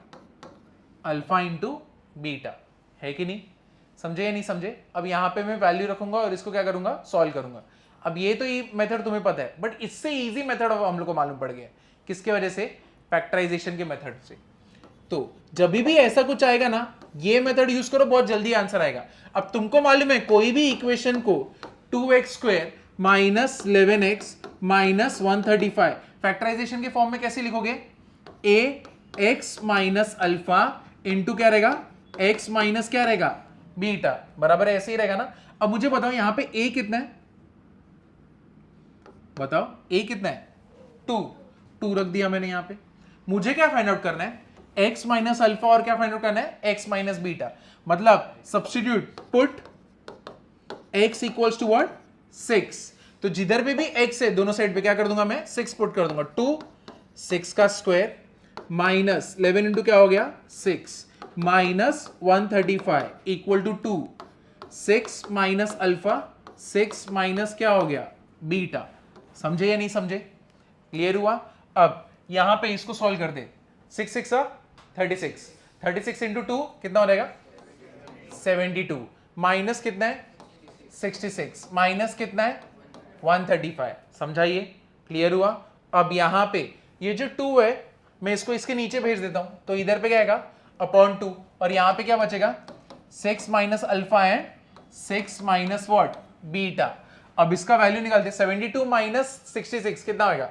अल्फा इंटू बीटा, है कि नहीं? समझे या नहीं समझे? अब यहां पे मैं वैल्यू रखूंगा और इसको क्या करूंगा सॉल्व करूंगा। अब ये तो ये मेथड तुम्हें पता है, बट इससे इजी मेथड हम लोग को मालूम पड़ गया। किसके वजह से? फैक्टराइजेशन के मेथड से। तो जब भी ऐसा कुछ आएगा ना, ये मेथड यूज करो, बहुत जल्दी आंसर आएगा। अब तुमको मालूम है कोई भी इक्वेशन को 2x² minus 11x minus 135 factorization के फॉर्म में कैसे लिखोगे? ax माइनस अल्फा इंटू क्या रहेगा x माइनस क्या रहेगा बीटा, बराबर ऐसे ही रहेगा ना। अब मुझे बताओ यहां पे a कितना है, बताओ a कितना है 2 रख दिया मैंने यहां पे। मुझे क्या फाइंड आउट करना है x माइनस अल्फा, और क्या फाइंड आउट करना है x माइनस बीटा। मतलब substitute put x equals to what 6, तो जिधर पे भी x है दोनों साइड पे क्या कर दूंगा मैं 6 पुट कर दूंगा। 2 6 का स्क्वायर माइनस 11 इंटू क्या हो गया 6 minus 135 equal to 2, 6 minus alpha 6 minus क्या हो गया बीटा। समझे या नहीं समझे? क्लियर हुआ? अब यहां पे इसको सॉल्व कर दे, 6 6 36 इंटू 2 कितना हो जाएगा 72, माइनस कितना है 66, माइनस कितना है 135। समझाइए? क्लियर हुआ? अब यहां पे ये जो 2 है मैं इसको इसके नीचे भेज देता हूं, तो इधर पे क्या आएगा अपॉन 2, और यहां पे क्या बचेगा 6 minus alpha and 6 minus what beta. अब इसका वैल्यू निकालते, 72 माइनस 66 कितना होगा,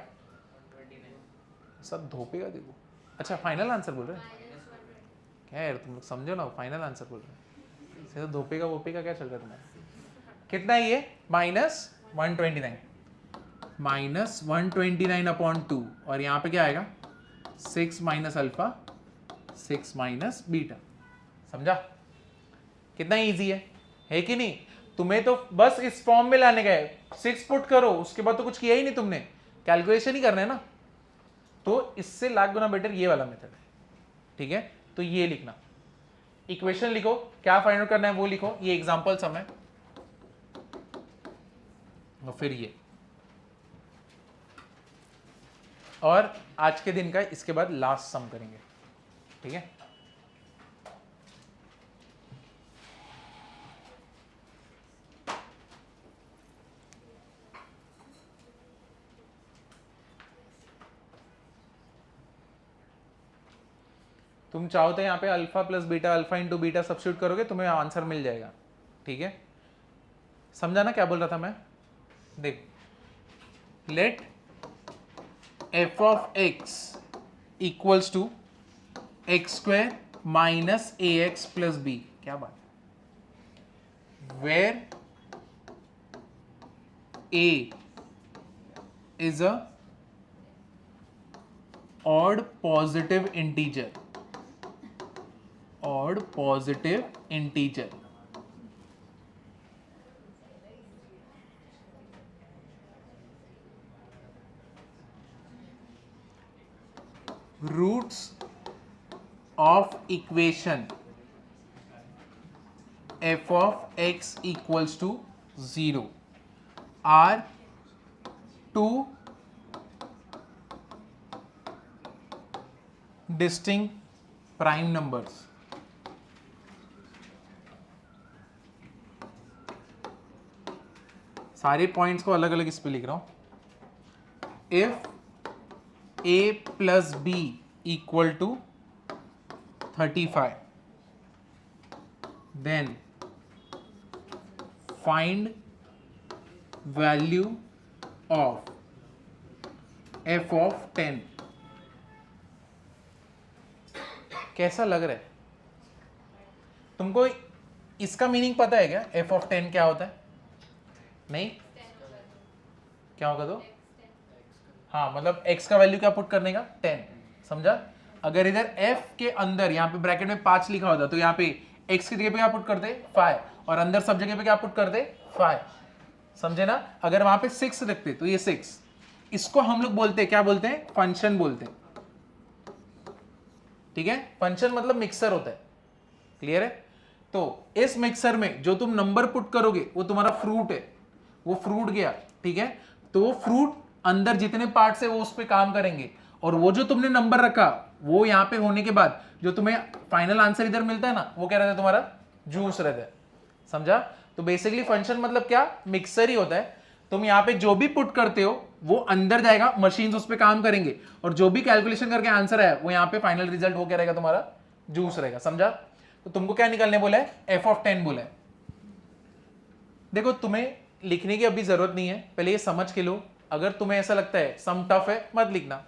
सब धोपेगा देखो। अच्छा फाइनल आंसर बोल रहे हैं क्या यार, तुम लोग समझो ना, फाइनल आंसर बोल रहे हैं, तो धोपेगा वोपेगा क्या चल रहा है तुम्हारा? कितना है ये माइनस 129, माइनस 129 अपॉन 2, और यहां पे क्या आएगा 6 माइनस अल्फा 6 माइनस बीटा। समझा? कितना इजी है कि नहीं? तुम्हें तो बस इस फॉर्म में लाने गए, 6 पुट करो, उसके बाद तो कुछ किया ही नहीं तुमने, कैलकुलेशन ही करना है ना। तो इससे लाख गुना बेटर ये वाला मेथड है, ठीक है? तो ये लिखना, इक्वेशन लिखो, क्या फाइंड आउट करना है वो लिखो, ये एग्जांपल सम है, और फिर ये, और आज के दिन का इसके बाद लास्ट सम करेंगे, ठीक है? तुम चाहो तो यहाँ पे alpha plus beta, alpha into beta substitute करोगे, तुम्हें आंसर मिल जाएगा, ठीक है? समझा ना क्या बोल रहा था मैं? देख, let f of x equals to x square minus A X plus B, क्या बात है, where a is a odd positive integer, odd positive integer, roots of equation f of x equals to 0 are two distinct prime numbers. सारे पॉइंट्स को अलग अलग इस पे लिख रहा हूं। If a plus B equal to 35. Then find value of f of 10. कैसा लग रहा है तुमको? इसका मीनिंग पता है क्या? f of 10 क्या होता है? नहीं, क्या होगा तो? हाँ, मतलब x का वैल्यू क्या पुट करने का? 10. समझा? अगर इधर f के अंदर यहाँ पे ब्रैकेट में 5 लिखा होता तो यहाँ पे x की जगह पे क्या पुट करते? 5. और अंदर सब जगह पे क्या पुट करते? 5. समझे ना? अगर वहां पे 6 रखते तो ये 6. इसको हम लोग बोलते हैं, क्या बोलते हैं? फंक्शन बोलते हैं. ठीक है? फंक्शन मतलब मिक्सर होता है. क्लियर है? तो इस मिक्सर में जो तुम नंबर पुट करोगे वो तुम्हारा फ्रूट है. वो फ्रूट गया. ठीक है? तो वो फ्रूट अंदर जितने पार्ट्स है वो उस पर काम करेंगे, और वो जो तुमने नंबर रखा वो यहाँ पे होने के बाद जो तुम्हें फाइनल आंसर इधर मिलता है ना, वो क्या रहता है? तुम्हारा जूस रहता है. समझा? तो बेसिकली फंक्शन मतलब क्या? मिक्सर ही होता है. तुम यहाँ पे जो भी पुट करते हो वो अंदर जाएगा, मशीन्स उस पर काम करेंगे, और जो भी कैलकुलेशन करके आंसर आया वो यहाँ पे फाइनल रिजल्ट वो क्या रहेगा? तुम्हारा जूस रहेगा. समझा? तो तुमको क्या निकालने बोला है? f of 10 बोला है. देखो, तुम्हें लिखने की अभी जरूरत नहीं है, पहले ये समझ के लो. अगर तुम्हें ऐसा लगता है सम टफ है, मत लिखना.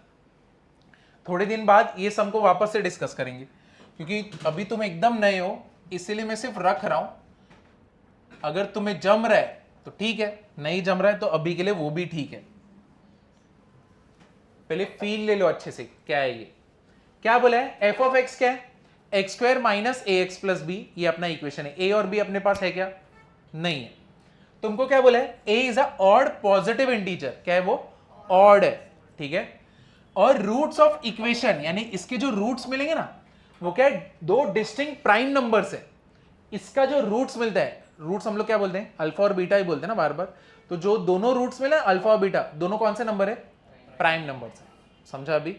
थोड़े दिन बाद ये सम को वापस से डिस्कस करेंगे, क्योंकि अभी तुम एकदम नए हो, इसीलिए मैं सिर्फ रख रहा हूं. अगर तुम्हें जम रहा है तो ठीक है, नहीं जम रहा है तो अभी के लिए वो भी ठीक है. पहले फील ले लो अच्छे से, क्या है ये? क्या बोला है? f of x क्या है? x square minus A X plus B. ये अपना इक्वेशन है. a और b अपने पास है क्या? नहीं है. तुमको क्या बोला है? a is a odd positive integer. क्या है वो? ऑड है. ठीक है? और रूट्स ऑफ इक्वेशन, यानी इसके जो रूट्स मिलेंगे ना, वो क्या है? दो डिस्टिंक्ट प्राइम नंबर्स है. इसका जो रूट्स मिलता है, रूट्स हम लोग क्या बोलते हैं? अल्फा और बीटा ही बोलते हैं ना बार बार. तो जो दोनों रूट्स मिले अल्फा और बीटा, दोनों कौन से नंबर है? प्राइम नंबर्स है. समझा? अभी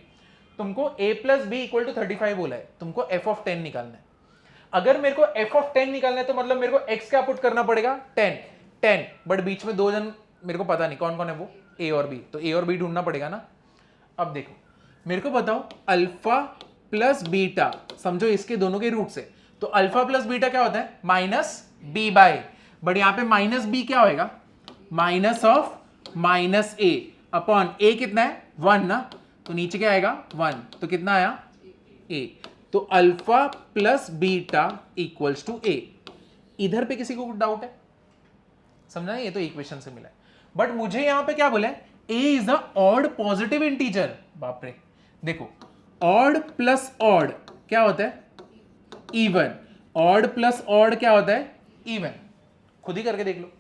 तुमको a plus B equal to 35 बोला है, तुमको f ऑफ 10 निकालना है. अगर मेरे को f ऑफ 10 निकालना है तो मतलब मेरे को x क्या पुट करना पड़ेगा? 10. बट बीच में दो जन मेरे को पता नहीं कौन कौन है, वो a और b. तो a और b ढूंढना पड़ेगा ना. अब देखो, मेरे को बताओ अल्फा प्लस बीटा, समझो इसके दोनों के रूट से. तो अल्फा प्लस बीटा क्या होता है? Minus B by. बट यहां पे माइनस बी क्या होएगा? Minus of minus a upon a. कितना है? 1 ना. तो नीचे क्या आएगा? 1. तो कितना आया? a. तो alpha plus beta equals to a. इधर पे किसी को डाउट है? समझा? ये तो इक्वेशन से मिला है. बट मुझे यहां पे क्या बोला है? a is a odd positive integer. बाप रे, देखो, ऑड प्लस ऑड क्या होता है? इवन. ऑड प्लस ऑड क्या होता है? इवन. खुद ही करके देख लो.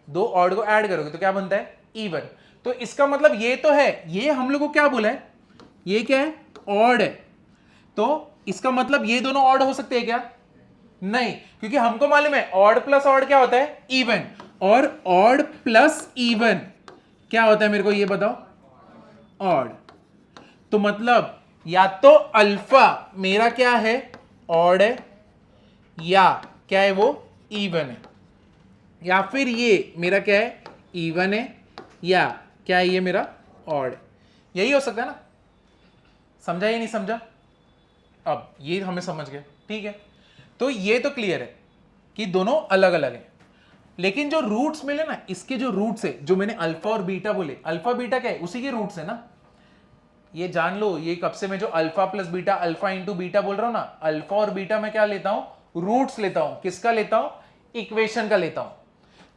दो ऑड को ऐड करोगे तो क्या बनता है? इवन. तो इसका मतलब ये तो है, ये हम लोग को क्या बोला है? ये क्या है? ऑड है. तो इसका मतलब ये दोनों ऑड हो सकते हैं क्या? नहीं, क्योंकि हमको मालूम है ऑड प्लस ऑड क्या होता है? इवन. और ऑड प्लस इवन क्या होता है? मेरे को ये बताओ. ऑड. तो मतलब या तो अल्फा मेरा क्या है? ऑड है, या क्या है वो? इवन है. या फिर ये मेरा क्या है? इवन है, या क्या है? ये मेरा ऑड है. यही हो सकता है ना. समझा या नहीं समझा? अब ये हमें समझ गए. ठीक है? तो ये तो क्लियर है कि दोनों अलग अलग हैं. लेकिन जो रूट्स मिले ना, इसके जो रूट्स है, जो मैंने अल्फा और बीटा बोले, अल्फा बीटा क्या है? उसी के रूट्स है ना. ये जान लो, ये कब से मैं जो alpha plus beta, alpha into beta बोल रहा हूं ना, अल्फा और बीटा मैं क्या लेता हूं? रूट्स लेता हूं. किसका लेता हूं? इक्वेशन का लेता हूं.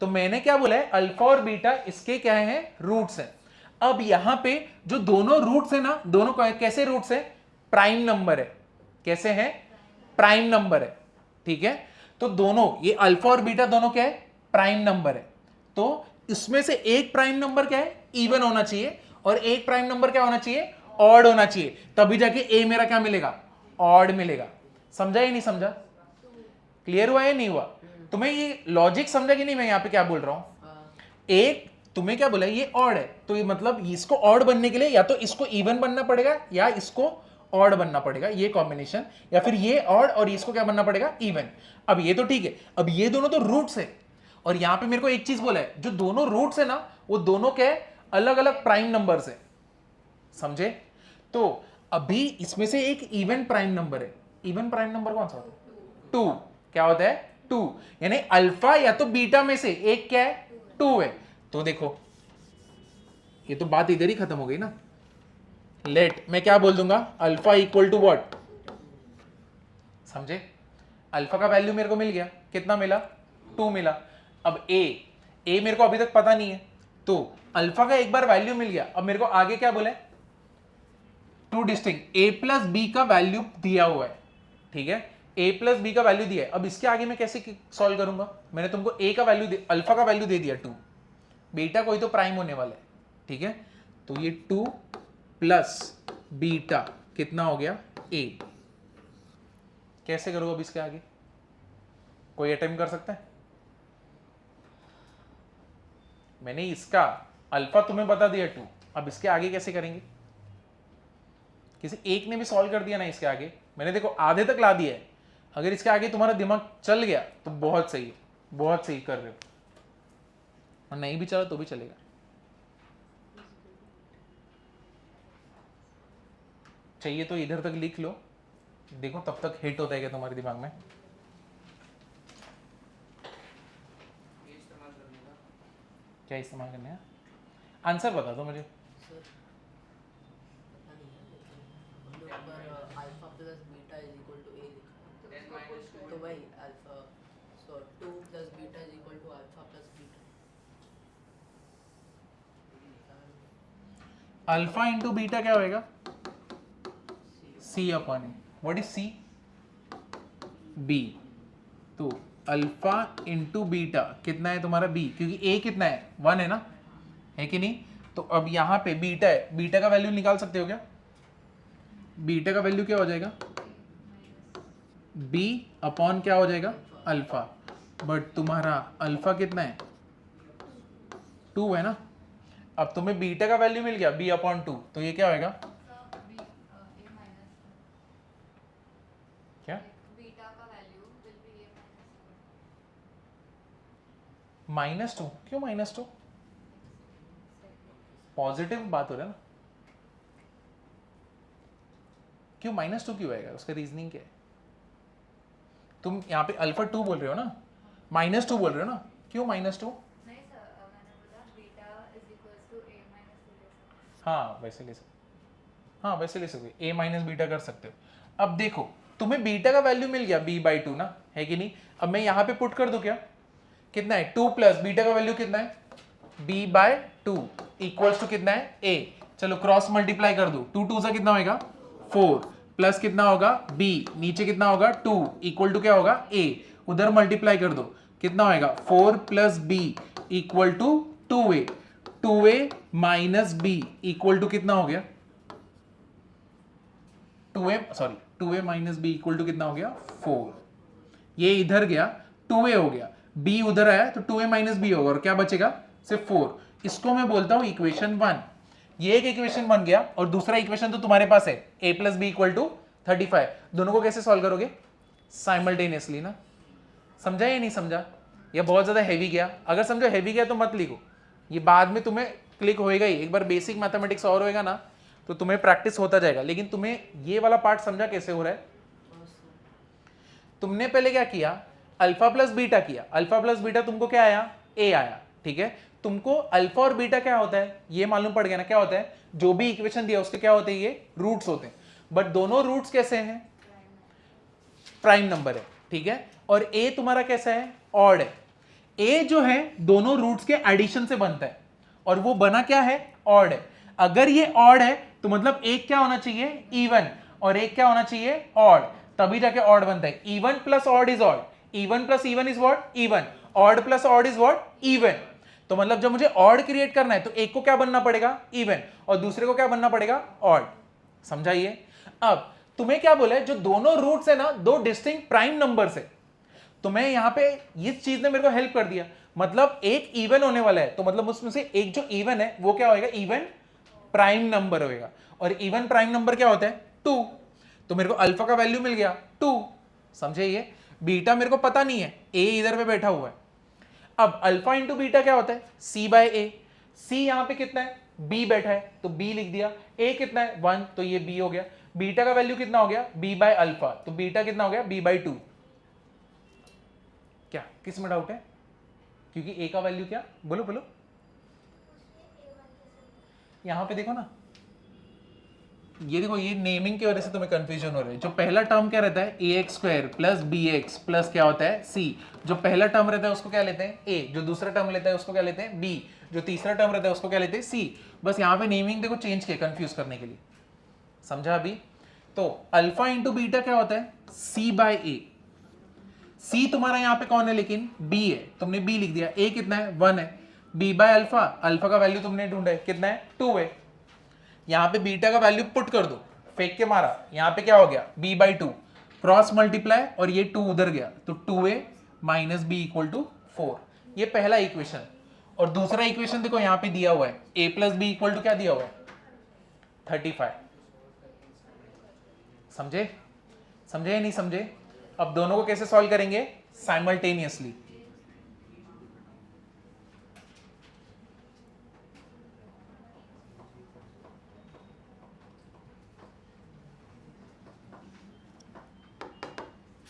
तो मैंने क्या बोला है? अल्फा और बीटा इसके क्या है? रूट्स है. अब यहां पे जो दोनों रूट्स है ना, दोनों कैसे रूट्स है? प्राइम नंबर है. कैसे है? प्राइम नंबर है. ठीक है? तो दोनों ये अल्फा और बीटा दोनों क्या है? प्राइम नंबर है. तो इसमें से एक प्राइम नंबर क्या है? इवन होना चाहिए, और एक प्राइम नंबर क्या होना चाहिए? ऑड होना चाहिए. तभी जाके ए मेरा क्या मिलेगा? ऑड मिलेगा. समझा या नहीं समझा? क्लियर हुआ या नहीं हुआ? तुम्हें ये लॉजिक समझा कि नहीं? मैं यहां पे क्या बोल रहा हूं? एक तुम्हें क्या बोला? ये ऑड है, तो ये मतलब इसको ऑड बनने के लिए या तो इसको इवन बनना पड़ेगा या इसको ऑड बनना पड़ेगा, ये कॉम्बिनेशन. या फिर ये ऑड और इसको क्या बनना पड़ेगा? इवन. अब ये तो ठीक है. अब ये दोनों तो रूट्स है, और यहां पे मेरे को एक चीज बोला है, जो दोनों रूट्स है ना, वो दोनों क्या है? अलग अलग प्राइम नंबर है. समझे? तो अभी इसमें से एक इवन प्राइम नंबर है. इवन प्राइम नंबर कौन सा होता है? 2। क्या होता है? 2। यानी अल्फा या तो बीटा में से एक क्या है? 2 है। तो देखो ये तो बात इधर ही खत्म हो गई ना। लेट मैं क्या बोल दूंगा, अल्फा इक्वल टू व्हाट, समझे? अल्फा का वैल्यू मेरे को मिल गया, कितना मिला? 2 मिला। अब ए मेरे को अभी तक पता नहीं है, तो अल्फा का एक बार वैल्यू मिल गया। अब मेरे को आगे क्या बोले? 2 डिस्टिंक्ट ए प्लस बी का वैल्यू दिया हुआ है, ठीक है? ए प्लस बी का वैल्यू दिया है। अब इसके आगे मैं कैसे सॉल्व करूंगा? मैंने तुमको ए का वैल्यू अल्फा का वैल्यू दे दिया 2, बीटा कोई तो प्राइम होने वाला है, ठीक है? तो ये 2 प्लस बीटा कितना हो गया? ए। कैसे करोगे अब इसके आगे? कोई अटेम्प्ट कर सकता है? मैंने इसका अल्फा तुम्हें बता दिया 2, अब इसके आगे कैसे करेंगे? किसी एक ने भी सॉल्व कर दिया ना इसके आगे, मैंने देखो आधे तक ला दिया है। अगर इसके आगे तुम्हारा दिमाग चल गया तो बहुत सही है, बहुत सही कर रहे हो, और नहीं भी चला तो भी चलेगा। चाहिए तो इधर तक लिख लो, देखो तब तक हिट होता है क्या तुम्हारे दिमाग में? क्या इस्तेमाल करने हैं? आंसर बता दो मुझे। Alpha plus beta is equal to a लिखा है, तो भाई alpha, so 2 plus beta is equal to alpha plus beta. Alpha into beta क्या होएगा? C upon a. What is c? B. तो अल्फा इंटू बीटा कितना है तुम्हारा? बी, क्योंकि ए कितना है? 1 है ना, है कि नहीं? तो अब यहां पे बीटा है, बीटा का वैल्यू निकाल सकते हो क्या? बीटा का वैल्यू क्या हो जाएगा? बी अपॉन क्या हो जाएगा? अल्फा। बट तुम्हारा अल्फा कितना है? 2 है ना। अब तुम्हें बीटा का वैल्यू मिल गया बी अपॉन 2, तो ये क्या होएगा? क्या? -2? क्यों -2? पॉजिटिव बात हो रहा है ना, क्यों -2 क्यों आएगा? उसका रीजनिंग क्या है? तुम यहाँ पे अल्फा 2 बोल रहे हो ना, -2 बोल रहे हो ना, क्यों -2? नहीं सर, मैंने बोला beta is equals to a minus b। हाँ वैसे ले सकते, हाँ वैसे ले सकते, a माइनस बीटा कर सकते हो। अब देखो तुम्हें बीटा का वैल्यू मिल गया b/2 ना, है कि नहीं? अब मैं यहाँ पे पुट कर दूं क्या? कितना है? 2 प्लस बीटा का वैल्यू कितना है? b/2 इक्वल्स टू कितना है? a। चलो क्रॉस मल्टीप्लाई कर दो, 2 2 से कितना होगा? 4 प्लस कितना होगा? b, नीचे कितना होगा? 2 इक्वल टू क्या होगा? a। उधर मल्टीप्लाई कर दो, कितना होएगा? 4 plus b equal to 2a। 2a minus b equal to कितना हो गया? 2a minus b equal to कितना हो गया? 4। ये इधर गया, 2a हो गया, b उधर आया तो 2a माइनस b होगा, और क्या बचेगा? सिर्फ 4। इसको मैं बोलता हूं इक्वेशन 1। ये एक इक्वेशन बन गया, और दूसरा इक्वेशन तो तुम्हारे पास है a plus B equal to 35। दोनों को कैसे सॉल्व करोगे? साइमल्टेनियसली ना। समझा या नहीं समझा? ये बहुत ज्यादा हैवी गया, अगर समझो हैवी गया तो मत लिखो, ये बाद में तुम्हें क्लिक होएगा ही। एक बार बेसिक मैथमेटिक्स और होएगा ना तो तुम्हें प्रैक्टिस होता जाएगा। लेकिन तुम्हें ये वाला पार्ट समझा कैसे हो रहा है? तुमने पहले क्या किया? अल्फा प्लस बीटा किया, अल्फा प्लस बीटा तुमको क्या आया? ए आया, ठीक है? तुमको अल्फा और बीटा क्या होता है ये मालूम पड़ गया ना, क्या होता है? जो भी इक्वेशन दिया उसके क्या होते हैं? ये रूट्स होते हैं। बट दोनों रूट्स कैसे हैं? प्राइम नंबर है, ठीक है? और ए तुम्हारा कैसा है? ऑड है। ए जो है दोनों रूट्स के एडिशन से बनता है, और वो बना क्या है? ऑड है। अगर ये ऑड है तो मतलब एक क्या होना चाहिए? इवन, और एक क्या होना चाहिए? ऑड, तभी जाके ऑड बनता है। Even plus odd is odd, even plus even is what? Even. Odd plus odd is what? Even. तो मतलब जब मुझे ऑड क्रिएट करना है तो एक को क्या बनना पड़ेगा? इवन, और दूसरे को क्या बनना पड़ेगा? ऑड। समझाइए। अब तुम्हें क्या बोला है? जो दोनों रूट्स है ना, दो डिस्टिंक्ट प्राइम नंबर से, तो मैं यहां पे इस चीज ने मेरे को हेल्प कर दिया। मतलब एक इवन होने वाला है, तो मतलब उसमें से एक जो इवन है वो क्या होएगा? इवन प्राइम नंबर होएगा। और इवन प्राइम नंबर क्या होता है? 2। तो मेरे को अल्फा का वैल्यू मिल गया 2। समझे? ये बीटा मेरे को पता नहीं है, ए इधर पे बैठा हुआ है। अब अल्फा इंटू बीटा क्या होता है? c बाय ए। सी यहां पे कितना है? b बैठा है तो b लिख दिया। a कितना है? 1, तो ये b हो गया। बीटा का वैल्यू कितना हो गया b बाय अल्फा, तो बीटा कितना हो गया b बाई 2। क्या किस में डाउट है? क्योंकि a का वैल्यू क्या, बोलो बोलो, यहां पे देखो ना, ये देखो, ये नेमिंग की वजह से तुम्हें कंफ्यूजन हो रहा है। जो पहला टर्म क्या रहता है, ax square plus bx plus क्या होता है c। जो पहला टर्म रहता है उसको क्या लेते हैं a, जो दूसरा टर्म लेता है उसको क्या लेते हैं b, जो तीसरा टर्म रहता है उसको क्या लेते हैं c। बस यहाँ पे नेमिंग देखो चेंज किया कंफ्यूज करने के लिए, समझा अभी? तो अल्फा इंटू बीटा क्या होता है, c बाय a। c तुम्हारा यहाँ पे कौन है, लेकिन b है, तुमने b लिख दिया। a कितना है, 1 है। b बाय अल्फा, अल्फा का वैल्यू तुमने ढूंढा है, कितना है, 2 है। यहाँ पे बीटा का वैल्यू पुट कर दो, फेंक के मारा, यहाँ पे क्या हो गया, b बाई 2, क्रॉस मल्टीप्लाई और ये 2 उधर गया, तो 2a minus B equal to 4। ये पहला इक्वेशन। और दूसरा इक्वेशन देखो यहाँ पे दिया हुआ है, a plus B equal to क्या दिया हुआ है, 35। समझे? समझे या नहीं समझे? अब दोनों को कैसे सॉल्व करेंगे, साइमल्टेनियसली।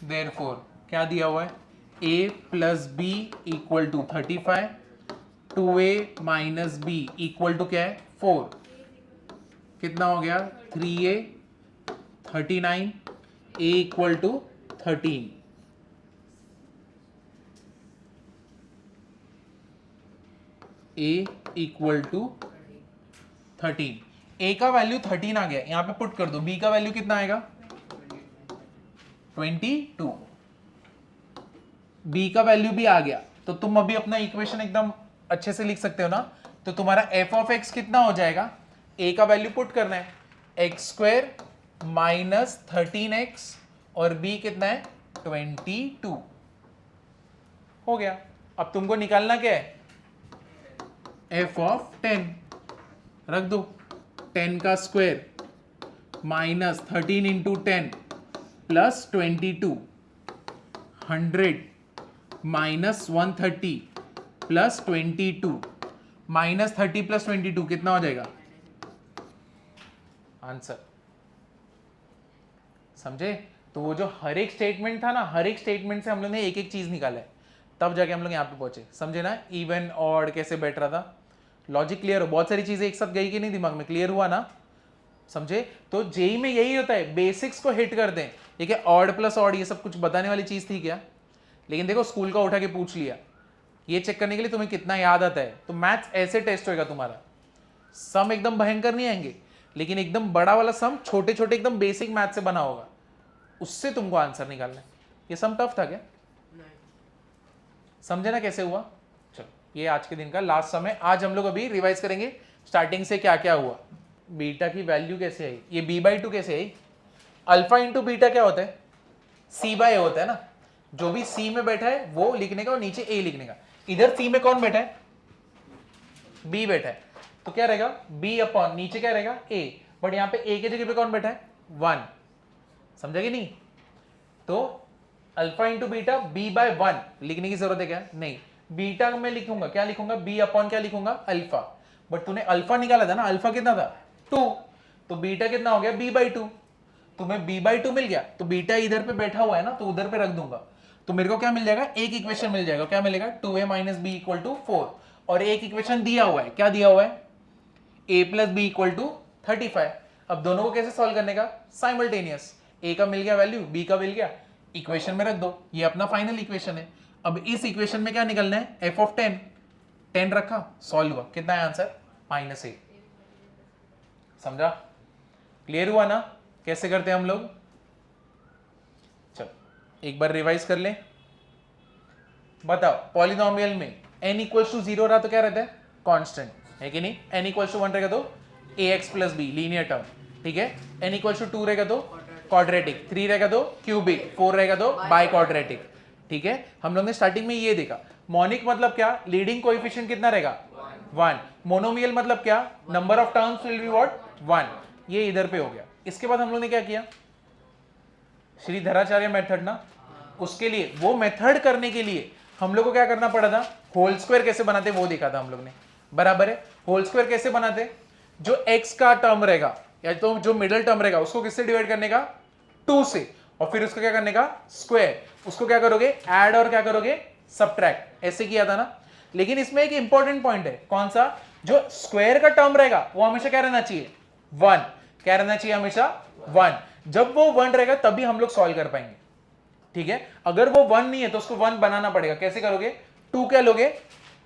Therefore, क्या दिया हुआ है, a plus B equal to 35, 2a minus B equal to क्या है, 4। कितना हो गया, 3a 39, a equal to 13। a equal to 13। a का वैल्यू 13 आ गया, यहां पे पुट कर दो। b का वैल्यू कितना आएगा, 22। b का वैल्यू भी आ गया, तो तुम अभी अपना इक्वेशन एकदम अच्छे से लिख सकते हो ना। तो तुम्हारा f ऑफ x कितना हो जाएगा, a का वैल्यू पुट करना है, एक्स स्क्वायर माइनस 13x और b कितना है, 22 हो गया। अब तुमको निकालना क्या है, f ऑफ 10 रख दो, 10 का square minus 13 into 10 plus 22, 100 minus 130 plus 22, minus 30 plus 22 कितना हो जाएगा, आंसर। समझे? तो वो जो हर एक स्टेटमेंट था ना, हर एक स्टेटमेंट से हम लोग ने एक एक चीज निकाला है, तब जाके हम लोग यहाँ पे पहुंचे। समझे ना, इवन ऑड कैसे बैठ रहा था, लॉजिक क्लियर हो, बहुत सारी चीजें एक साथ गई कि नहीं दिमाग में, क्लियर हुआ ना? समझे? तो जेई में यही होता है, बेसिक्स को हिट कर दें। ठीक है, ऑड प्लस ऑड ये सब कुछ बताने वाली चीज थी क्या? लेकिन देखो स्कूल का उठा के पूछ लिया, ये चेक करने के लिए तुम्हें कितना याद आता है। तो मैथ्स ऐसे टेस्ट होएगा तुम्हारा, सम एकदम भयंकर नहीं आएंगे, लेकिन एकदम बड़ा वाला सम छोटे छोटे एकदम बेसिक मैथ से बना होगा, उससे तुमको आंसर निकालना है। ये सम टफ था क्या? समझे ना कैसे हुआ? चलो, ये आज के दिन का लास्ट सम है। आज हम लोग अभी रिवाइज करेंगे स्टार्टिंग से क्या क्या हुआ, बीटा की वैल्यू कैसे आई, ये b बाई 2 कैसे आई, अल्फा इंटू बीटा क्या होता है, c बाय ए होता है ना। जो भी c में बैठा है वो लिखने का और नीचे a लिखने का। इधर c में कौन बैठा है, b बैठा है, तो क्या रहेगा b अपॉन नीचे क्या रहेगा a, बट यहाँ पे a के जगह पे कौन बैठा है, 1। समझा कि नहीं? तो alpha into beta b by 1 लिखने की जरूरत है क्या, नहीं। बीटा में लिखूंगा, क्या लिखूंगा, b अपॉन क्या लिखूंगा, अल्फा। बट तूने अल्फा निकाला था ना, अल्फा कितना था, 2, तो बीटा कितना हो गया, b बाई 2। तुम्हें b बाई 2 मिल गया, तो बीटा इधर पे बैठा हुआ है ना, तो उधर पे रख दूंगा, तो मेरे को क्या मिल जाएगा, एक इक्वेशन मिल जाएगा। क्या मिलेगा, 2a minus B equal to 4। और एक इक्वेशन दिया हुआ है, क्या दिया हुआ है, a plus B equal to 35। अब दोनों को कैसे सॉल्व करने का, साइमल्टेनियस। a का मिल गया वैल्यू, b का मिल गया, इक्वेशन में रख दो, ये अपना फाइनल इक्वेशन है। अब इस इक्वेशन में क्या निकलना है, f ऑफ 10, 10 रखा, सॉल्व हुआ, कितना है आंसर, -8। समझा? क्लियर हुआ ना कैसे करते हैं हम लोग? चलो एक बार रिवाइज कर ले। बताओ, पॉलिनोमियल में n इक्वल्स टू 0 रहा तो क्या रहता है, कांस्टेंट, है कि नहीं? n इक्वल्स टू 1 रहेगा तो ax plus b linear term, ठीक है। n इक्वल्स टू 2 रहेगा तो क्वाड्रेटिक, 3 रहेगा तो क्यूबिक, 4 रहेगा तो बाई क्वाड्रेटिक, ठीक है। हम लोग ने स्टार्टिंग में ये देखा, मोनिक मतलब क्या, लीडिंग कोएफिशिएंट कितना रहेगा, 1। मोनोमियल मतलब क्या, number of terms will be what, 1। ये इधर पे हो गया। इसके बाद हम लोग ने क्या किया, श्रीधराचार्य मेथड ना, उसके लिए वो मेथड करने के लिए हम लोग को क्या करना पड़ा था, होल स्क्वायर कैसे बनाते वो देखा था हम लोग ने, बराबर है। होल स्क्वायर कैसे बनाते, जो x का टर्म रहेगा या तो जो मिडिल टर्म रहेगा उसको किससे डिवाइड करने का, 2 से, और फिर उसको क्या करने का, स्क्वायर, उसको क्या करोगे, ऐड और क्या करोगे, सबट्रैक्ट, ऐसे किया था ना। लेकिन इसमें एक इंपॉर्टेंट पॉइंट है, कौन सा, जो स्क्वायर का टर्म रहेगा वो हमेशा क्या रहना चाहिए, 1, क्या रहना चाहिए हमेशा 1। जब वो 1 रहेगा तभी हम लोग सॉल्व कर पाएंगे, ठीक है। अगर वो 1 नहीं है तो उसको 1 बनाना पड़ेगा। कैसे करोगे, 2 क्या लोगे,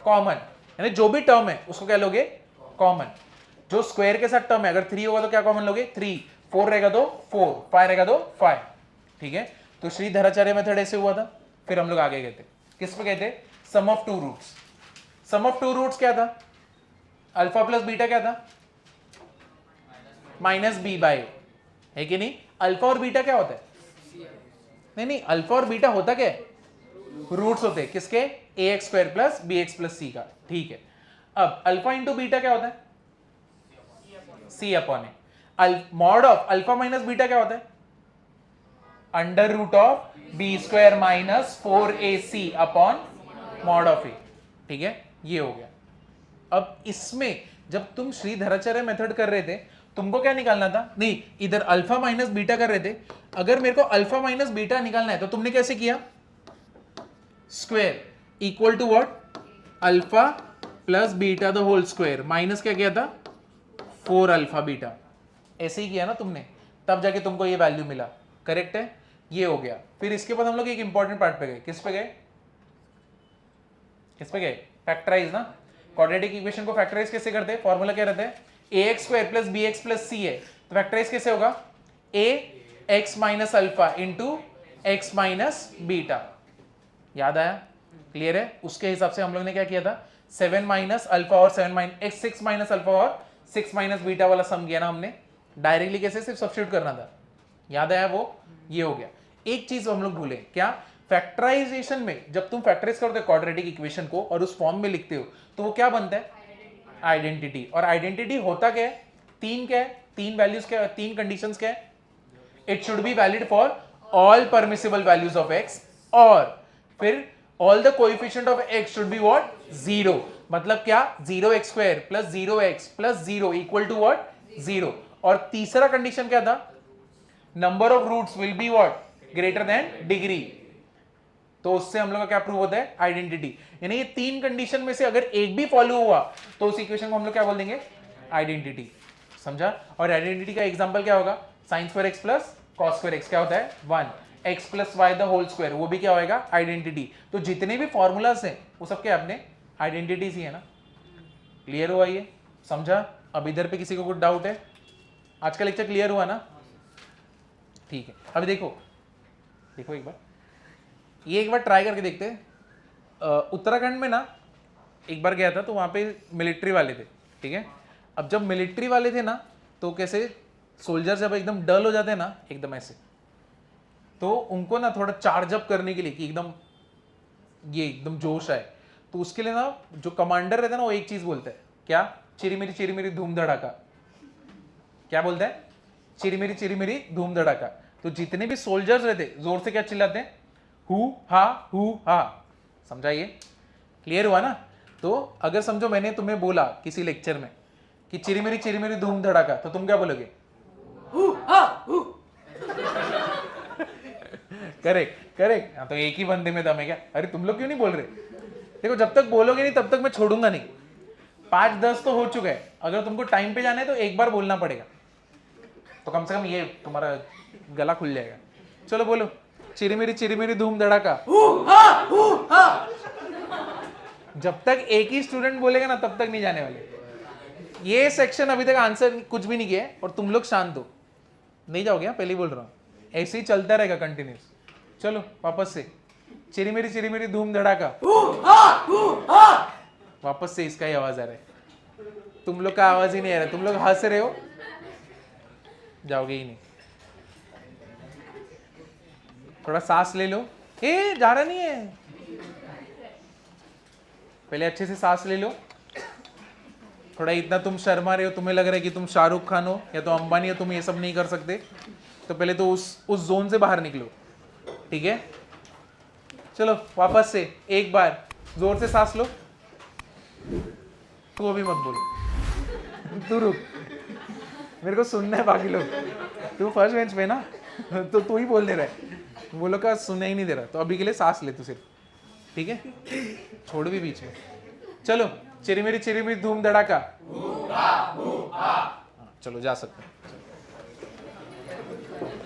कॉमन, यानी जो भी टर्म है उसको क्या लोगे, कॉमन। जो स्क्वायर के साथ टर्म है, अगर 3 होगा तो क्या कॉमन लोगे, 3, 4 रहेगा तो 4, 5 रहेगा तो 5, ठीक है। तो श्रीधराचार्य मेथड ऐसे हुआ था। फिर हम लोग आगे गए थे, किस पे गए थे, sum of two roots. Sum of two roots क्या था, अल्फा प्लस बीटा क्या था, माइनस बी बाय ए, है कि नहीं। अल्फा और बीटा क्या होता है, नहीं, अल्फा और बीटा होता क्या है, रूट्स होते हैं, किसके, a x square plus b x plus c का, ठीक है। अब अल्फा इंटू बीटा क्या होता है, c upon a. Mod of alpha minus beta क्या होता है, under root of b square minus 4ac upon mod of a, ठीक है, ये हो गया। अब इसमें जब तुम श्रीधराचार्य मेथड कर रहे थे, तुमको क्या निकालना था, नहीं, इधर अल्फा माइनस बीटा कर रहे थे, अगर मेरे को अल्फा माइनस बीटा निकालना है तो तुमने कैसे किया, square equal to what, alpha plus beta the whole square minus क्या किया था, 4 अल्फा बीटा, ऐसे ही किया ना तुमने, तब जाके तुमको ये वैल्यू मिला, करेक्ट है, ये हो गया। फिर इसके बाद हम लोग एक इंपॉर्टेंट पार्ट पे गए, किस पे गए, फैक्टराइज ना। क्वाड्रेटिक इक्वेशन को फैक्टराइज कैसे करते हैं, फॉर्मूला क्या रहता है, a x square plus b x plus c है, तो फैक्टराइज कैसे होगा, a x minus alpha into x minus beta, याद आया, क्लियर है। उसके हिसाब से हम लोग ने क्या किया था, 7 माइनस अल्फा और 6 माइनस अल्फा और 6 माइनस बीटा वाला सम किया ना हमने, डायरेक्टली कैसे, सिर्फ सब्स्टिट्यूट करना था, याद आया वो, ये हो गया। एक चीज हम लोग भूले, क्या, फैक्टराइजेशन में जब तुम फैक्टराइज करते हो क्वाड्रेटिक इक्वेशन को और उस फॉर्म में लिखते हो तो वो क्या बनता है, आइडेंटिटी। और आइडेंटिटी होता क्या है, तीन वैल्यूज क्या है, 3 कंडीशंस क्या है, it should be valid for all permissible values of X, और फिर all the coefficient of X should be what, 0, मतलब क्या, 0x square plus 0x plus 0 equal to what, 0। और तीसरा कंडीशन क्या था, number of roots will be what, greater than degree. तो उससे हम लोग का क्या प्रूव होता है, आइडेंटिटी। यानी ये 3 कंडीशन में से अगर एक भी फॉलो हुआ तो उस इक्वेशन को हम लोग क्या बोल देंगे, आइडेंटिटी, समझा। और आइडेंटिटी का एग्जांपल क्या होगा, sin square X plus cos square X क्या होता है, 1, x plus Y the whole square, वो भी क्या होएगा, आइडेंटिटी। तो जितने भी फॉर्मूलाज हैं वो सबके अपने आइडेंटिटीज ही है ना, क्लियर हुआ ये, समझा। अब इधर पे किसी को कुछ डाउट है, आज का लेक्चर क्लियर हुआ ना, ठीक है। अभी देखो एक बार, ये एक बार ट्राई करके देखते हैं। उत्तराखंड में ना एक बार गया था, तो वहाँ पे मिलिट्री वाले थे, ठीक है। अब जब मिलिट्री वाले थे ना, तो कैसे सोल्जर जब एकदम डल हो जाते हैं ना, एकदम ऐसे, तो उनको ना थोड़ा चार्ज अप करने के लिए कि एकदम जोश आए, तो उसके लिए ना जो कमांडर रहता है ना, वो एक चीज बोलता है, क्या, चिरी मेरी धूम धड़ाका, क्या बोलता है, चिरी मेरी धूम धड़ाका। तो जितने भी सोल्जर्स रहते जोर से क्या चिल्लाते हैं, हु हा, समझाइए, क्लियर हुआ ना। तो अगर समझो मैंने तुम्हें बोला किसी लेक्चर में कि चिरी मेरी धूम धड़ाका, तो तुम क्या बोलोगे, हु हा हु। करेक्ट। तो एक ही बंदे में दम है क्या, अरे तुम लोग क्यों नहीं बोल रहे। देखो जब तक बोलोगे नहीं तब तक मैं छोड़ूंगा नहीं। 5-10 तो हो चुका है, अगर तुमको टाइम पे जाना है तो एक बार बोलना पड़ेगा, तो कम से कम ये तुम्हारा गला खुल जाएगा। चलो बोलो, चिरी मेरी धूम धड़ाका, जब तक एक ही स्टूडेंट बोलेगा ना तब तक नहीं जाने वाले। ये सेक्शन अभी तक आंसर कुछ भी नहीं किया है और तुम लोग शांत हो, नहीं जाओगे, पहले ही बोल रहा हूँ, ऐसे ही चलता रहेगा कंटिन्यूस। चलो वापस से, चिरी मेरी धूम धड़ाका, वापस से इसका ही आवाज आ रहा है, तुम लोग का आवाज ही नहीं आ रहा, तुम लोग हंस रहे हो, जाओगे ही नहीं। थोड़ा सांस ले लो, जा रहा नहीं है, पहले अच्छे से सांस ले लो। थोड़ा इतना तुम शर्मा रहे हो, तुम्हें लग रहा है कि तुम शाहरुख खान हो या तो अंबानी हो, तुम ये सब नहीं कर सकते, तो पहले तो उस जोन से बाहर निकलो, ठीक है। चलो वापस से एक बार जोर से सांस लो, तू अभी मत बोलो, तू रुक, मेरे को सुनना है बाकी लोग। तू फर्स्ट बेंच पे ना, तो तू ही बोल दे रहा है, वो लोग का सुनना ही नहीं दे रहा। तो अभी के लिए सांस ले तू सिर्फ, ठीक है, छोड़ भी बीच में। चलो चिरी मेरी धूम धड़ाका, चलो जा सकते हैं।